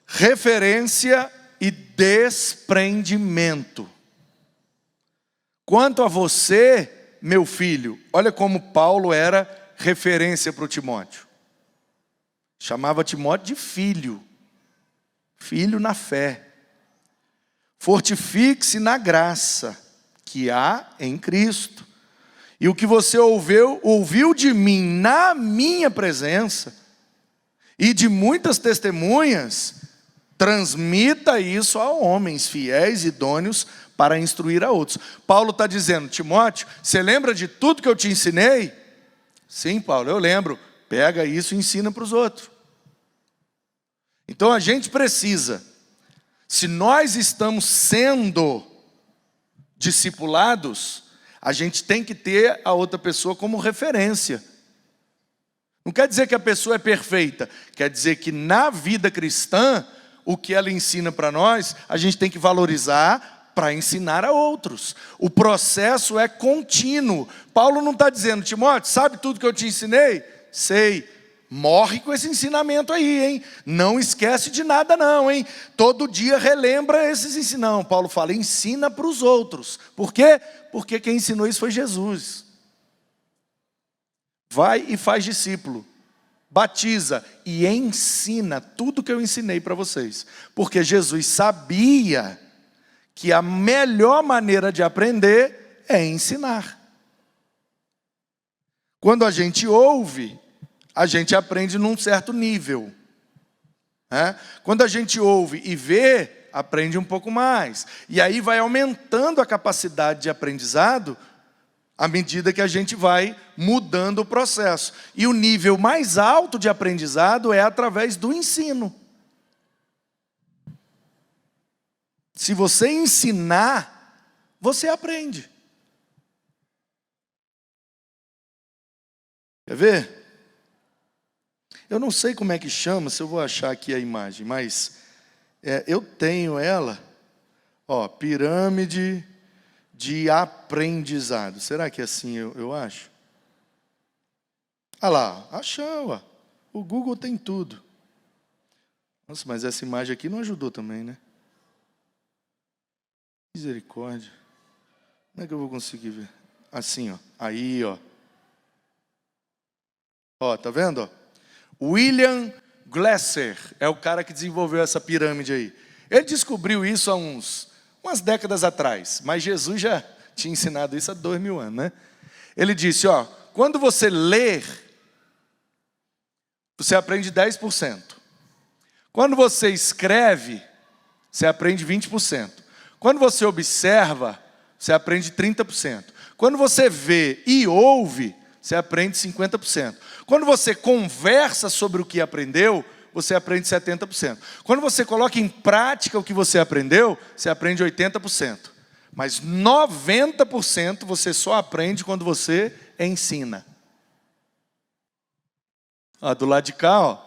referência e desprendimento. Quanto a você, meu filho, olha como Paulo era referência para o Timóteo. Chamava Timóteo de filho. Filho na fé. Fortifique-se na graça que há em Cristo. E o que você ouviu de mim na minha presença e de muitas testemunhas, transmita isso a homens fiéis, idôneos, para instruir a outros. Paulo está dizendo, Timóteo, você lembra de tudo que eu te ensinei? Sim, Paulo, eu lembro. Pega isso e ensina para os outros. Então a gente precisa, se nós estamos sendo discipulados, a gente tem que ter a outra pessoa como referência. Não quer dizer que a pessoa é perfeita, quer dizer que na vida cristã, o que ela ensina para nós, a gente tem que valorizar para ensinar a outros. O processo é contínuo. Paulo não está dizendo, Timóteo, sabe tudo que eu te ensinei? Sei. Morre com esse ensinamento aí, hein? Não esquece de nada não, hein? Todo dia relembra esses ensinos. Não, Paulo fala, ensina para os outros. Por quê? Porque quem ensinou isso foi Jesus. Vai e faz discípulo. Batiza e ensina tudo que eu ensinei para vocês. Porque Jesus sabia que a melhor maneira de aprender é ensinar. Quando a gente ouve, a gente aprende num certo nível. Quando a gente ouve e vê, aprende um pouco mais. E aí vai aumentando a capacidade de aprendizado à medida que a gente vai mudando o processo. E o nível mais alto de aprendizado é através do ensino. Se você ensinar, você aprende. Quer ver? Eu não sei como é que chama, se eu vou achar aqui a imagem, mas eu tenho ela, pirâmide de aprendizado. Será que é assim eu acho? Ah lá, achou, o Google tem tudo. Nossa, mas essa imagem aqui não ajudou também, né? Misericórdia. Como é que eu vou conseguir ver? Assim, aí, tá vendo, William Glasser é o cara que desenvolveu essa pirâmide aí. Ele descobriu isso há umas décadas atrás, mas Jesus já tinha ensinado isso há 2000 anos, né? Ele disse, quando você ler, você aprende 10%. Quando você escreve, você aprende 20%. Quando você observa, você aprende 30%. Quando você vê e ouve, você aprende 50%. Quando você conversa sobre o que aprendeu, você aprende 70%. Quando você coloca em prática o que você aprendeu, você aprende 80%. Mas 90% você só aprende quando você ensina. Do lado de cá,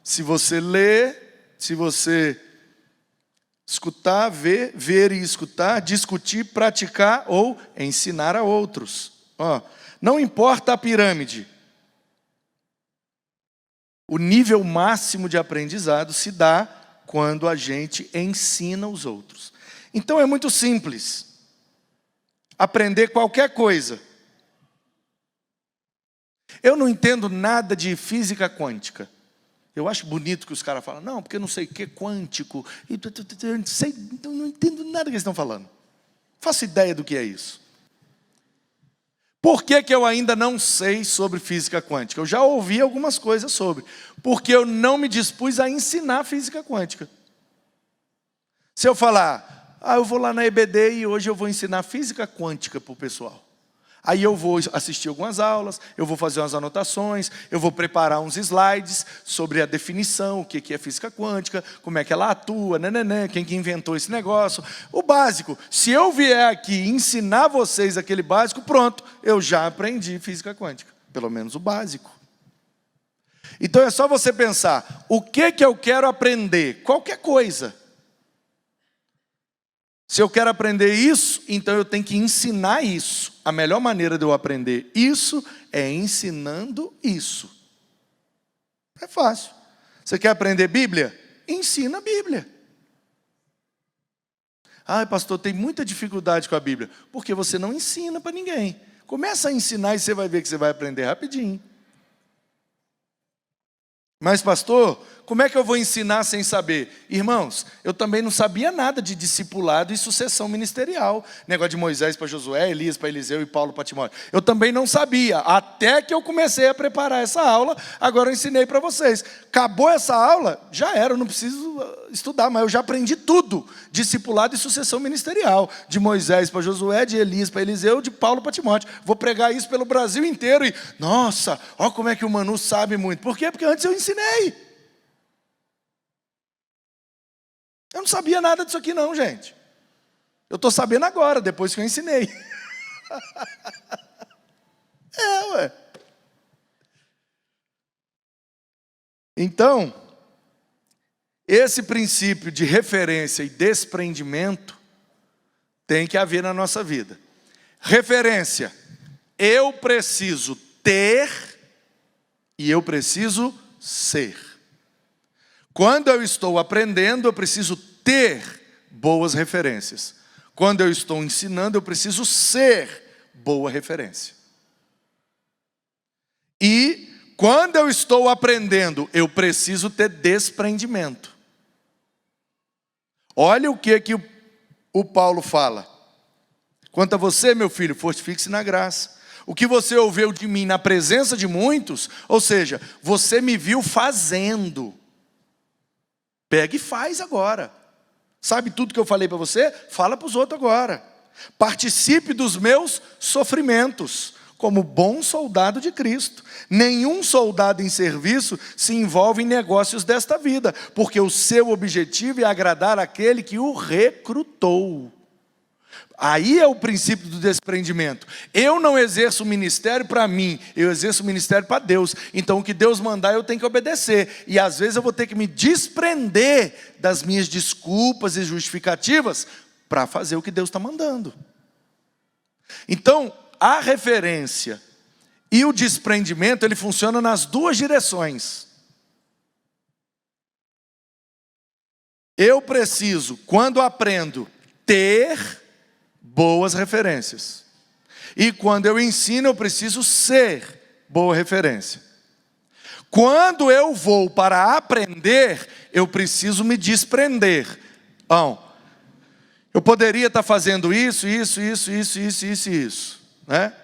se você lê, se você escutar, ver e escutar, discutir, praticar ou ensinar a outros. Não importa a pirâmide. O nível máximo de aprendizado se dá quando a gente ensina os outros. Então é muito simples. Aprender qualquer coisa. Eu não entendo nada de física quântica. Eu acho bonito que os caras falam, não, porque não sei o que, quântico. Não entendo nada que eles estão falando. Faço ideia do que é isso. Por que que eu ainda não sei sobre física quântica? Eu já ouvi algumas coisas sobre. Porque eu não me dispus a ensinar física quântica. Se eu falar, eu vou lá na EBD e hoje eu vou ensinar física quântica para o pessoal. Aí eu vou assistir algumas aulas, eu vou fazer umas anotações, eu vou preparar uns slides sobre a definição, o que é física quântica, como é que ela atua, quem que inventou esse negócio. O básico, se eu vier aqui ensinar vocês aquele básico, pronto, eu já aprendi física quântica, pelo menos o básico. Então é só você pensar, o que eu quero aprender? Qualquer coisa. Se eu quero aprender isso, então eu tenho que ensinar isso. A melhor maneira de eu aprender isso é ensinando isso. É fácil. Você quer aprender Bíblia? Ensina a Bíblia. Pastor, tem muita dificuldade com a Bíblia. Porque você não ensina para ninguém. Começa a ensinar e você vai ver que você vai aprender rapidinho. Mas pastor, como é que eu vou ensinar sem saber? Irmãos, eu também não sabia nada de discipulado e sucessão ministerial. Negócio de Moisés para Josué, Elias para Eliseu e Paulo para Timóteo. Eu também não sabia, até que eu comecei a preparar essa aula, agora eu ensinei para vocês. Acabou essa aula, já era, eu não preciso estudar, mas eu já aprendi tudo. Discipulado e sucessão ministerial. De Moisés para Josué, de Elias para Eliseu, de Paulo para Timóteo. Vou pregar isso pelo Brasil inteiro e, nossa, olha como é que o Manu sabe muito. Por quê? Porque antes eu ensinei. Eu não sabia nada disso aqui não, gente. Eu estou sabendo agora, depois que eu ensinei. Ué. Então, esse princípio de referência e desprendimento tem que haver na nossa vida. Referência, eu preciso ter e eu preciso ser. Quando eu estou aprendendo, eu preciso ter boas referências. Quando eu estou ensinando, eu preciso ser boa referência. E quando eu estou aprendendo, eu preciso ter desprendimento. Olha o que o Paulo fala. Quanto a você, meu filho, fortifique-se na graça. O que você ouviu de mim na presença de muitos, ou seja, você me viu fazendo. Pega e faz agora. Sabe tudo que eu falei para você? Fala para os outros agora. Participe dos meus sofrimentos, como bom soldado de Cristo. Nenhum soldado em serviço se envolve em negócios desta vida, porque o seu objetivo é agradar aquele que o recrutou. Aí é o princípio do desprendimento. Eu não exerço o ministério para mim, eu exerço o ministério para Deus. Então o que Deus mandar eu tenho que obedecer. E às vezes eu vou ter que me desprender das minhas desculpas e justificativas para fazer o que Deus está mandando. Então a referência e o desprendimento, ele funciona nas duas direções. Eu preciso, quando aprendo, ter boas referências. E quando eu ensino, eu preciso ser boa referência. Quando eu vou para aprender, eu preciso me desprender. Eu poderia estar fazendo isso, né?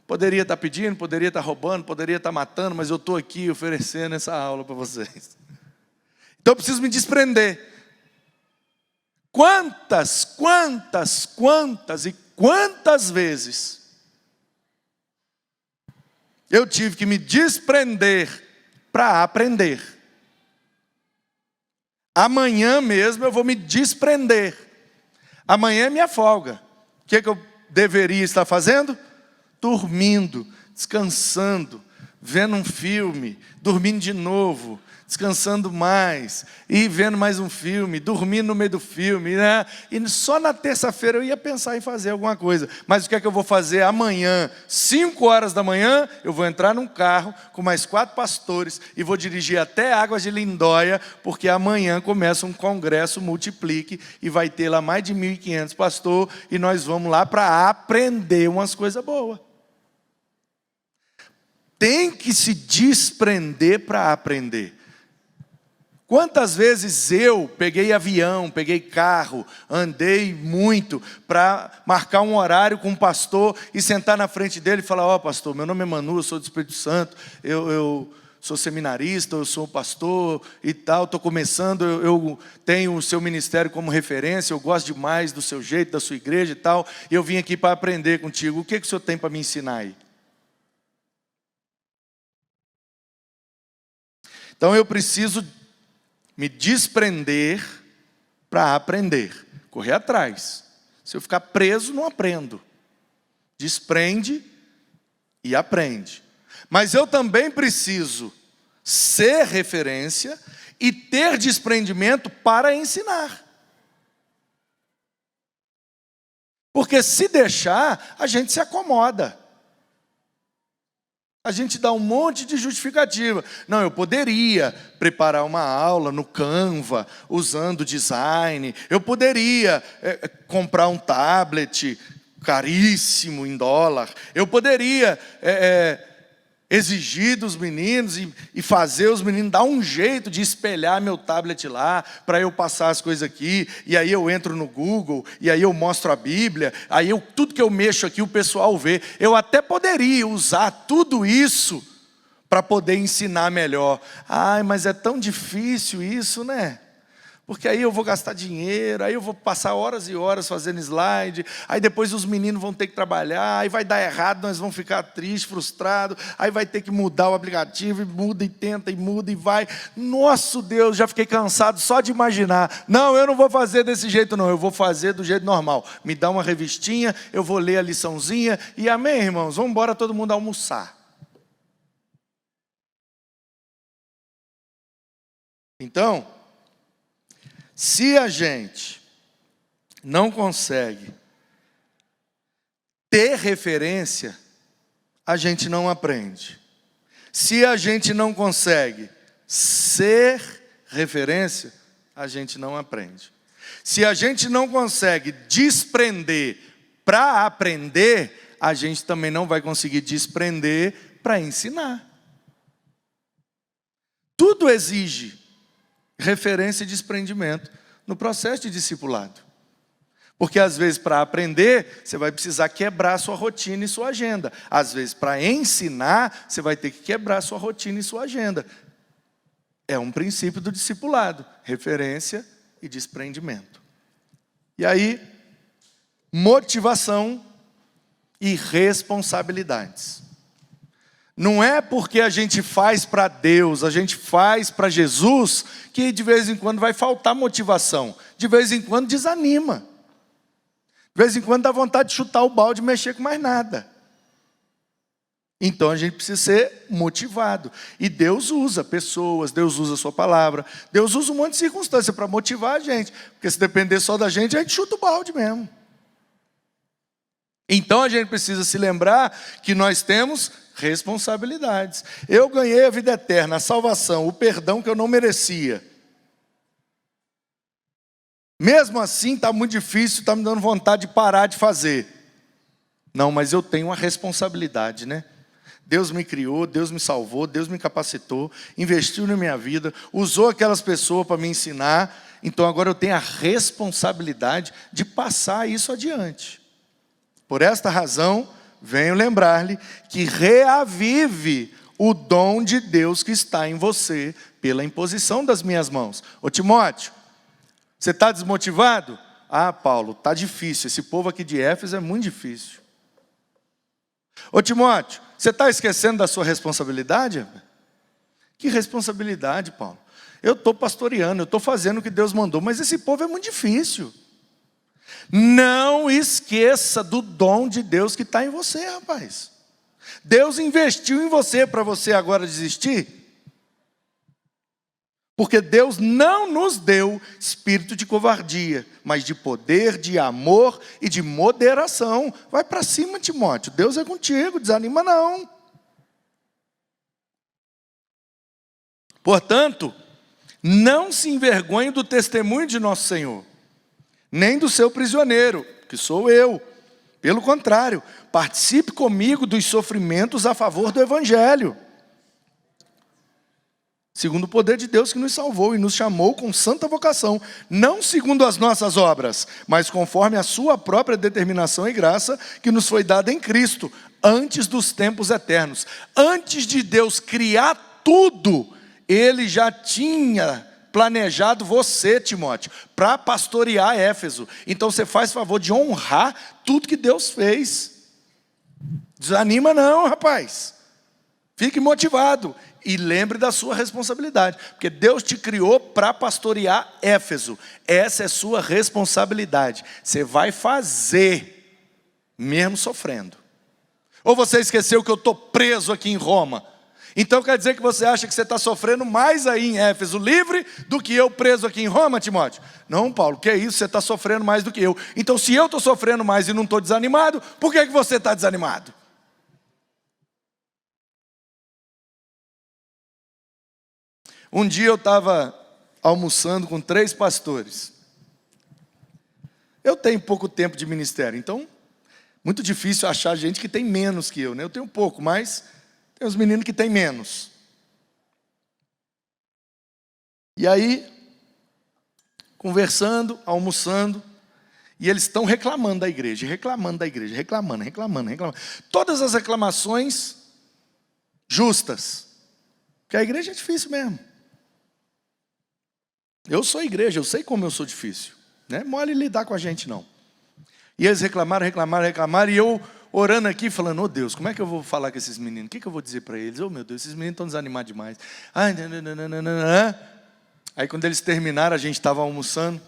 Poderia estar pedindo, poderia estar roubando, poderia estar matando, mas eu estou aqui oferecendo essa aula para vocês. Então eu preciso me desprender. Quantas e quantas vezes eu tive que me desprender para aprender. Amanhã mesmo eu vou me desprender. Amanhã é minha folga. O que eu deveria estar fazendo? Dormindo, descansando, vendo um filme, dormindo de novo, descansando mais, e vendo mais um filme, dormindo no meio do filme, né? E só na terça-feira eu ia pensar em fazer alguma coisa. Mas o que é que eu vou fazer amanhã? 5 horas da manhã, eu vou entrar num carro com mais 4 pastores e vou dirigir até Águas de Lindóia, porque amanhã começa um congresso Multiplique e vai ter lá mais de 1.500 pastores e nós vamos lá para aprender umas coisas boas. Tem que se desprender para aprender. Quantas vezes eu peguei avião, peguei carro, andei muito para marcar um horário com um pastor e sentar na frente dele e falar: ó, pastor, meu nome é Manu, eu sou do Espírito Santo, eu sou seminarista, eu sou pastor e tal, estou começando, eu tenho o seu ministério como referência, eu gosto demais do seu jeito, da sua igreja e tal, e eu vim aqui para aprender contigo. O que o senhor tem para me ensinar aí? Então eu preciso me desprender para aprender, correr atrás. Se eu ficar preso, não aprendo. Desprende e aprende. Mas eu também preciso ser referência e ter desprendimento para ensinar. Porque se deixar, a gente se acomoda. A gente dá um monte de justificativa. Não, eu poderia preparar uma aula no Canva, usando design. Eu poderia comprar um tablet caríssimo em dólar. Eu poderia exigir dos meninos e fazer os meninos dar um jeito de espelhar meu tablet lá, para eu passar as coisas aqui, e aí eu entro no Google, e aí eu mostro a Bíblia, aí tudo que eu mexo aqui o pessoal vê. Eu até poderia usar tudo isso para poder ensinar melhor. Ai, mas é tão difícil isso, né? Porque aí eu vou gastar dinheiro, aí eu vou passar horas e horas fazendo slide, aí depois os meninos vão ter que trabalhar, aí vai dar errado, nós vamos ficar tristes, frustrados, aí vai ter que mudar o aplicativo, e muda e tenta, e muda e vai. Nosso Deus, já fiquei cansado só de imaginar. Não, eu não vou fazer desse jeito não, eu vou fazer do jeito normal. Me dá uma revistinha, eu vou ler a liçãozinha, e amém, irmãos, vamos embora todo mundo almoçar. Então, se a gente não consegue ter referência, a gente não aprende. Se a gente não consegue ser referência, a gente não aprende. Se a gente não consegue desprender para aprender, a gente também não vai conseguir desprender para ensinar. Tudo exige referência e desprendimento no processo de discipulado. Porque às vezes para aprender, você vai precisar quebrar sua rotina e sua agenda. Às vezes para ensinar, você vai ter que quebrar sua rotina e sua agenda. É um princípio do discipulado, referência e desprendimento. E aí, motivação e responsabilidades. Não é porque a gente faz para Deus, a gente faz para Jesus, que de vez em quando vai faltar motivação. De vez em quando desanima. De vez em quando dá vontade de chutar o balde e mexer com mais nada. Então a gente precisa ser motivado. E Deus usa pessoas, Deus usa a sua palavra, Deus usa um monte de circunstância para motivar a gente. Porque se depender só da gente, a gente chuta o balde mesmo. Então a gente precisa se lembrar que nós temos responsabilidades. Eu ganhei a vida eterna, a salvação, o perdão que eu não merecia. Mesmo assim, está muito difícil, está me dando vontade de parar de fazer. Não, mas eu tenho uma responsabilidade, né? Deus me criou, Deus me salvou, Deus me capacitou, investiu na minha vida, usou aquelas pessoas para me ensinar, então agora eu tenho a responsabilidade de passar isso adiante. Por esta razão, venho lembrar-lhe que reavive o dom de Deus que está em você pela imposição das minhas mãos. Ô Timóteo, você está desmotivado? Ah, Paulo, está difícil, esse povo aqui de Éfeso é muito difícil. Ô Timóteo, você está esquecendo da sua responsabilidade? Que responsabilidade, Paulo? Eu estou pastoreando, eu estou fazendo o que Deus mandou, mas esse povo é muito difícil. Não esqueça do dom de Deus que está em você, rapaz. Deus investiu em você para você agora desistir? Porque Deus não nos deu espírito de covardia, mas de poder, de amor e de moderação. Vai para cima, Timóteo. Deus é contigo, desanima não. Portanto, não se envergonhe do testemunho de nosso Senhor, nem do seu prisioneiro, que sou eu. Pelo contrário, participe comigo dos sofrimentos a favor do Evangelho. Segundo o poder de Deus que nos salvou e nos chamou com santa vocação, não segundo as nossas obras, mas conforme a sua própria determinação e graça que nos foi dada em Cristo, antes dos tempos eternos. Antes de Deus criar tudo, Ele já tinha planejado você, Timóteo, para pastorear Éfeso. Então você faz favor de honrar tudo que Deus fez. Desanima não, rapaz. Fique motivado. E lembre da sua responsabilidade, porque Deus te criou para pastorear Éfeso. Essa é sua responsabilidade. Você vai fazer, mesmo sofrendo. Ou você esqueceu que eu estou preso aqui em Roma? Então quer dizer que você acha que você está sofrendo mais aí em Éfeso livre do que eu preso aqui em Roma, Timóteo? Não, Paulo, que é isso? Você está sofrendo mais do que eu. Então se eu estou sofrendo mais e não estou desanimado, por que você está desanimado? Um dia eu estava almoçando com 3 pastores. Eu tenho pouco tempo de ministério, então muito difícil achar gente que tem menos que eu, né? Eu tenho pouco, mas tem uns meninos que têm menos. E aí, conversando, almoçando, e eles estão reclamando da igreja, reclamando. Todas as reclamações justas, porque a igreja é difícil mesmo. Eu sou igreja, eu sei como eu sou difícil. Não é mole lidar com a gente, não. E eles reclamaram, e eu orando aqui, falando, Deus, como é que eu vou falar com esses meninos? O que eu vou dizer para eles? Meu Deus, esses meninos estão desanimados demais. Ai, Aí quando eles terminaram, a gente estava almoçando.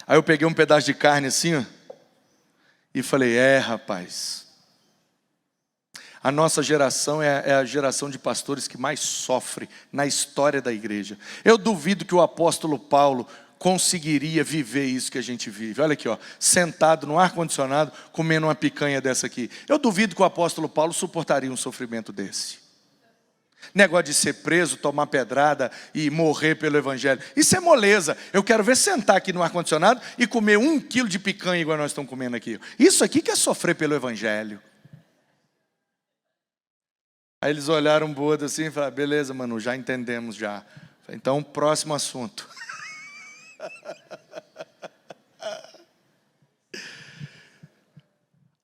Aí eu peguei um pedaço de carne assim, ó, e falei, rapaz, a nossa geração é a geração de pastores que mais sofre na história da igreja. Eu duvido que o apóstolo Paulo conseguiria viver isso que a gente vive. Olha aqui, ó, sentado no ar-condicionado, comendo uma picanha dessa aqui. Eu duvido que o apóstolo Paulo suportaria um sofrimento desse. Negócio de ser preso, tomar pedrada e morrer pelo evangelho. Isso é moleza. Eu quero ver sentar aqui no ar-condicionado e comer 1 quilo de picanha igual nós estamos comendo aqui. Isso aqui que é sofrer pelo evangelho. Aí eles olharam Bodo assim e falaram, beleza, Manu, já entendemos já. Então, próximo assunto.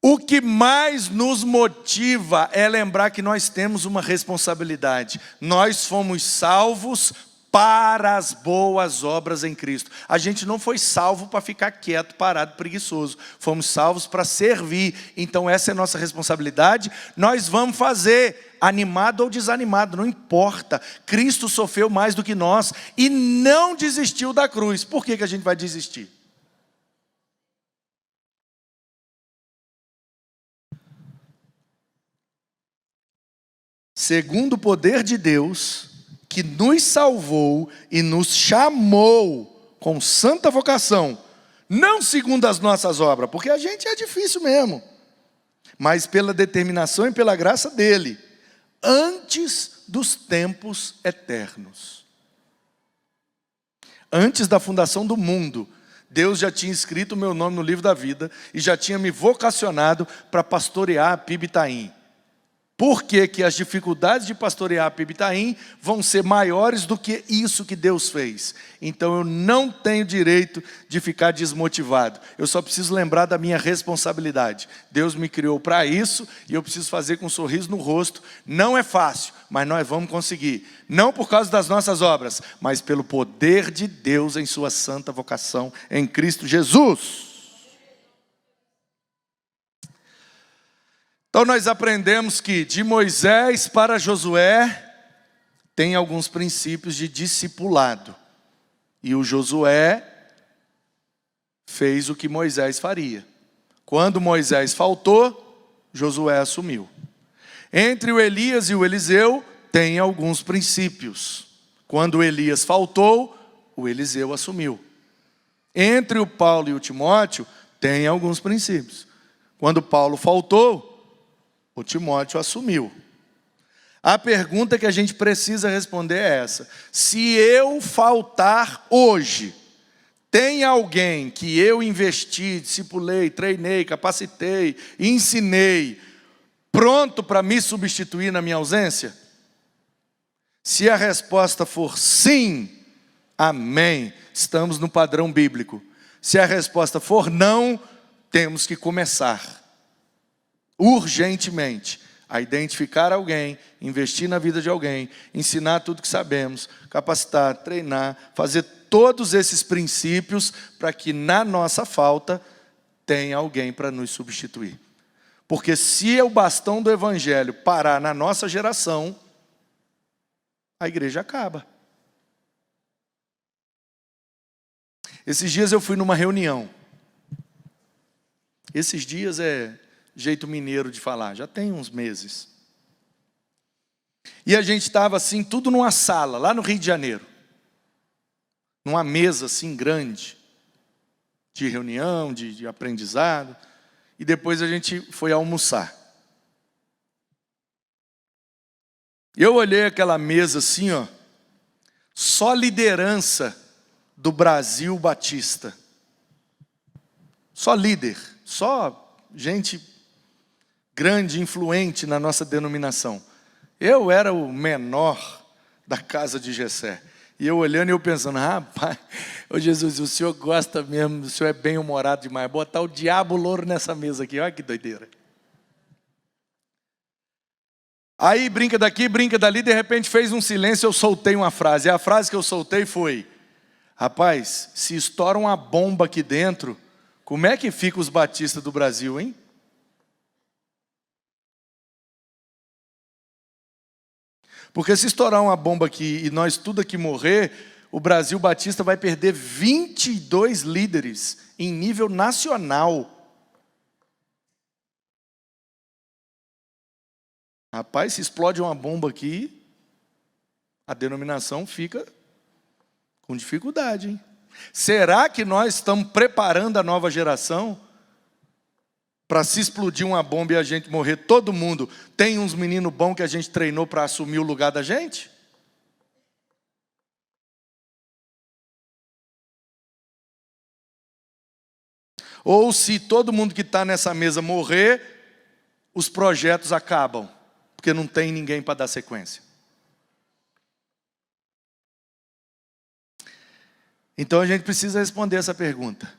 O que mais nos motiva é lembrar que nós temos uma responsabilidade. Nós fomos salvos para as boas obras em Cristo. A gente não foi salvo para ficar quieto, parado, preguiçoso. Fomos salvos para servir. Então essa é a nossa responsabilidade. Nós vamos fazer, animado ou desanimado, não importa. Cristo sofreu mais do que nós e não desistiu da cruz. Por que a gente vai desistir? Segundo o poder de Deus, que nos salvou e nos chamou com santa vocação, não segundo as nossas obras, porque a gente é difícil mesmo, mas pela determinação e pela graça dele, antes dos tempos eternos. Antes da fundação do mundo, Deus já tinha escrito o meu nome no livro da vida e já tinha me vocacionado para pastorear a Pibitaim. Por que que as dificuldades de pastorear a Pibitaim vão ser maiores do que isso que Deus fez? Então eu não tenho direito de ficar desmotivado. Eu só preciso lembrar da minha responsabilidade. Deus me criou para isso e eu preciso fazer com um sorriso no rosto. Não é fácil, mas nós vamos conseguir. Não por causa das nossas obras, mas pelo poder de Deus em sua santa vocação em Cristo Jesus. Então nós aprendemos que de Moisés para Josué tem alguns princípios de discipulado. E o Josué fez o que Moisés faria. Quando Moisés faltou, Josué assumiu. Entre o Elias e o Eliseu tem alguns princípios. Quando Elias faltou, o Eliseu assumiu. Entre o Paulo e o Timóteo tem alguns princípios. Quando Paulo faltou, o Timóteo assumiu. A pergunta que a gente precisa responder é essa: se eu faltar hoje, tem alguém que eu investi, discipulei, treinei, capacitei, ensinei, pronto para me substituir na minha ausência? Se a resposta for sim, amém, estamos no padrão bíblico. Se a resposta for não, temos que começar urgentemente a identificar alguém, investir na vida de alguém, ensinar tudo que sabemos, capacitar, treinar, fazer todos esses princípios para que na nossa falta tenha alguém para nos substituir. Porque se o bastão do evangelho parar na nossa geração, a igreja acaba. Esses dias eu fui numa reunião. Esses dias é jeito mineiro de falar, já tem uns meses. E a gente estava assim, tudo numa sala, lá no Rio de Janeiro. Numa mesa assim grande, de reunião, de aprendizado. E depois a gente foi almoçar. Eu olhei aquela mesa assim, ó, só liderança do Brasil Batista. Só líder, só gente grande, influente na nossa denominação. Eu era o menor da casa de Jessé. E eu olhando e eu pensando, rapaz, ô Jesus, o senhor gosta mesmo, o senhor é bem-humorado demais. Botar o diabo louro nessa mesa aqui, olha que doideira. Aí brinca daqui, brinca dali, de repente fez um silêncio, eu soltei uma frase. E a frase que eu soltei foi, rapaz, se estoura uma bomba aqui dentro, como é que fica os batistas do Brasil, hein? Porque se estourar uma bomba aqui e nós tudo aqui morrer, o Brasil Batista vai perder 22 líderes em nível nacional. Rapaz, se explode uma bomba aqui, a denominação fica com dificuldade, hein? Será que nós estamos preparando a nova geração para se explodir uma bomba e a gente morrer todo mundo? Tem uns meninos bons que a gente treinou para assumir o lugar da gente? Ou se todo mundo que está nessa mesa morrer, os projetos acabam, porque não tem ninguém para dar sequência. Então a gente precisa responder essa pergunta.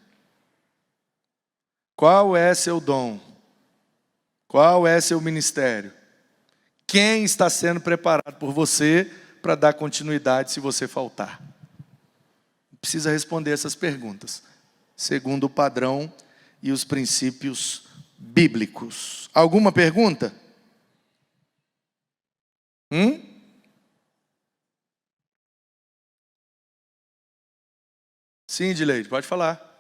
Qual é seu dom? Qual é seu ministério? Quem está sendo preparado por você para dar continuidade se você faltar? Precisa responder essas perguntas, segundo o padrão e os princípios bíblicos. Alguma pergunta? Sim, Edileide, pode falar.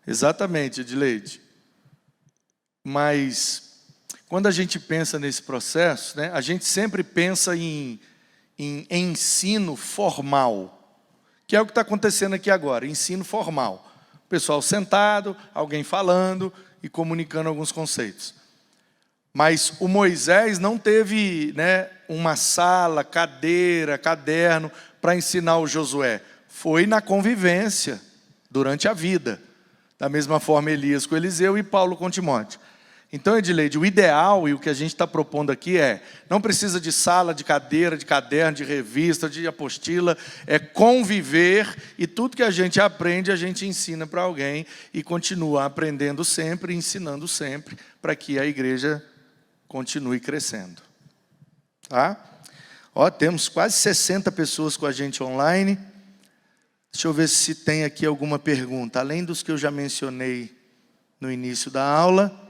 Exatamente, Edileide. Mas, quando a gente pensa nesse processo, né, a gente sempre pensa em ensino formal, que é o que está acontecendo aqui agora, ensino formal. O pessoal sentado, alguém falando e comunicando alguns conceitos. Mas o Moisés não teve, né, uma sala, cadeira, caderno para ensinar o Josué. Foi na convivência, durante a vida. Da mesma forma Elias com Eliseu e Paulo com Timóteo. Então, Edileide, o ideal e o que a gente está propondo aqui é, não precisa de sala, de cadeira, de caderno, de revista, de apostila, é conviver e tudo que a gente aprende, a gente ensina para alguém e continua aprendendo sempre, ensinando sempre, para que a igreja continue crescendo. Tá? Ó, temos quase 60 pessoas com a gente online. Deixa eu ver se tem aqui alguma pergunta, além dos que eu já mencionei no início da aula.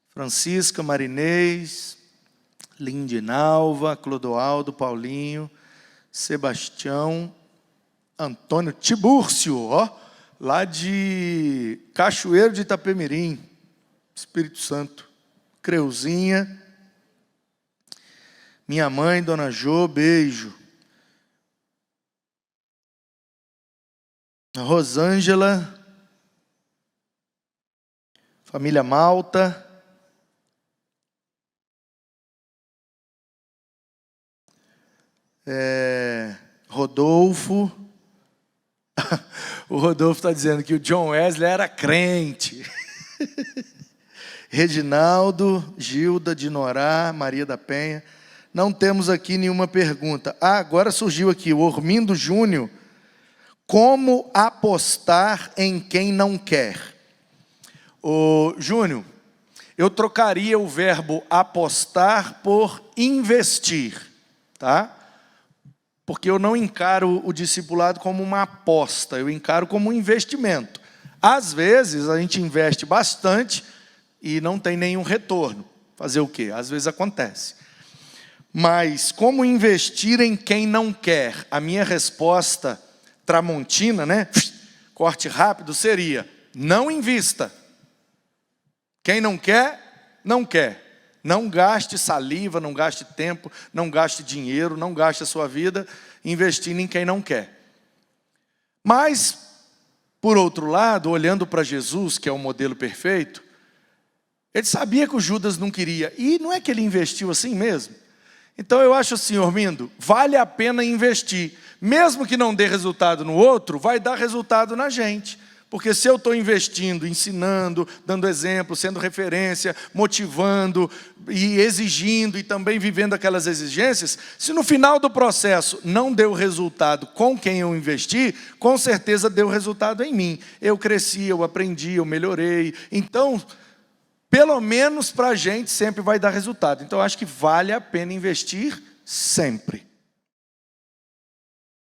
Francisca, Marinês, Lindinalva, Clodoaldo, Paulinho, Sebastião, Antônio Tibúrcio, ó, lá de Cachoeiro de Itapemirim, Espírito Santo. Creuzinha, minha mãe, Dona Jô, beijo. Rosângela, família Malta. Rodolfo. O Rodolfo está dizendo que o John Wesley era crente. Reginaldo, Gilda, Dinorá, Maria da Penha. Não temos aqui nenhuma pergunta. Agora surgiu aqui o Ormindo Júnior. Como apostar em quem não quer? Ô, Júnior, eu trocaria o verbo apostar por investir, tá? Porque eu não encaro o discipulado como uma aposta, eu encaro como um investimento. Às vezes a gente investe bastante e não tem nenhum retorno. Fazer o quê? Às vezes acontece. Mas como investir em quem não quer? A minha resposta tramontina, né? Corte rápido seria: não invista. Quem não quer, não quer. Não gaste saliva, não gaste tempo, não gaste dinheiro, não gaste a sua vida investindo em quem não quer. Mas, por outro lado, olhando para Jesus, que é o modelo perfeito, ele sabia que o Judas não queria. E não é que ele investiu assim mesmo? Então eu acho assim, Ormindo, vale a pena investir. Mesmo que não dê resultado no outro, vai dar resultado na gente. Porque se eu estou investindo, ensinando, dando exemplo, sendo referência, motivando e exigindo e também vivendo aquelas exigências, se no final do processo não deu resultado com quem eu investi, com certeza deu resultado em mim. Eu cresci, eu aprendi, eu melhorei. Então, pelo menos para a gente sempre vai dar resultado. Então, eu acho que vale a pena investir sempre.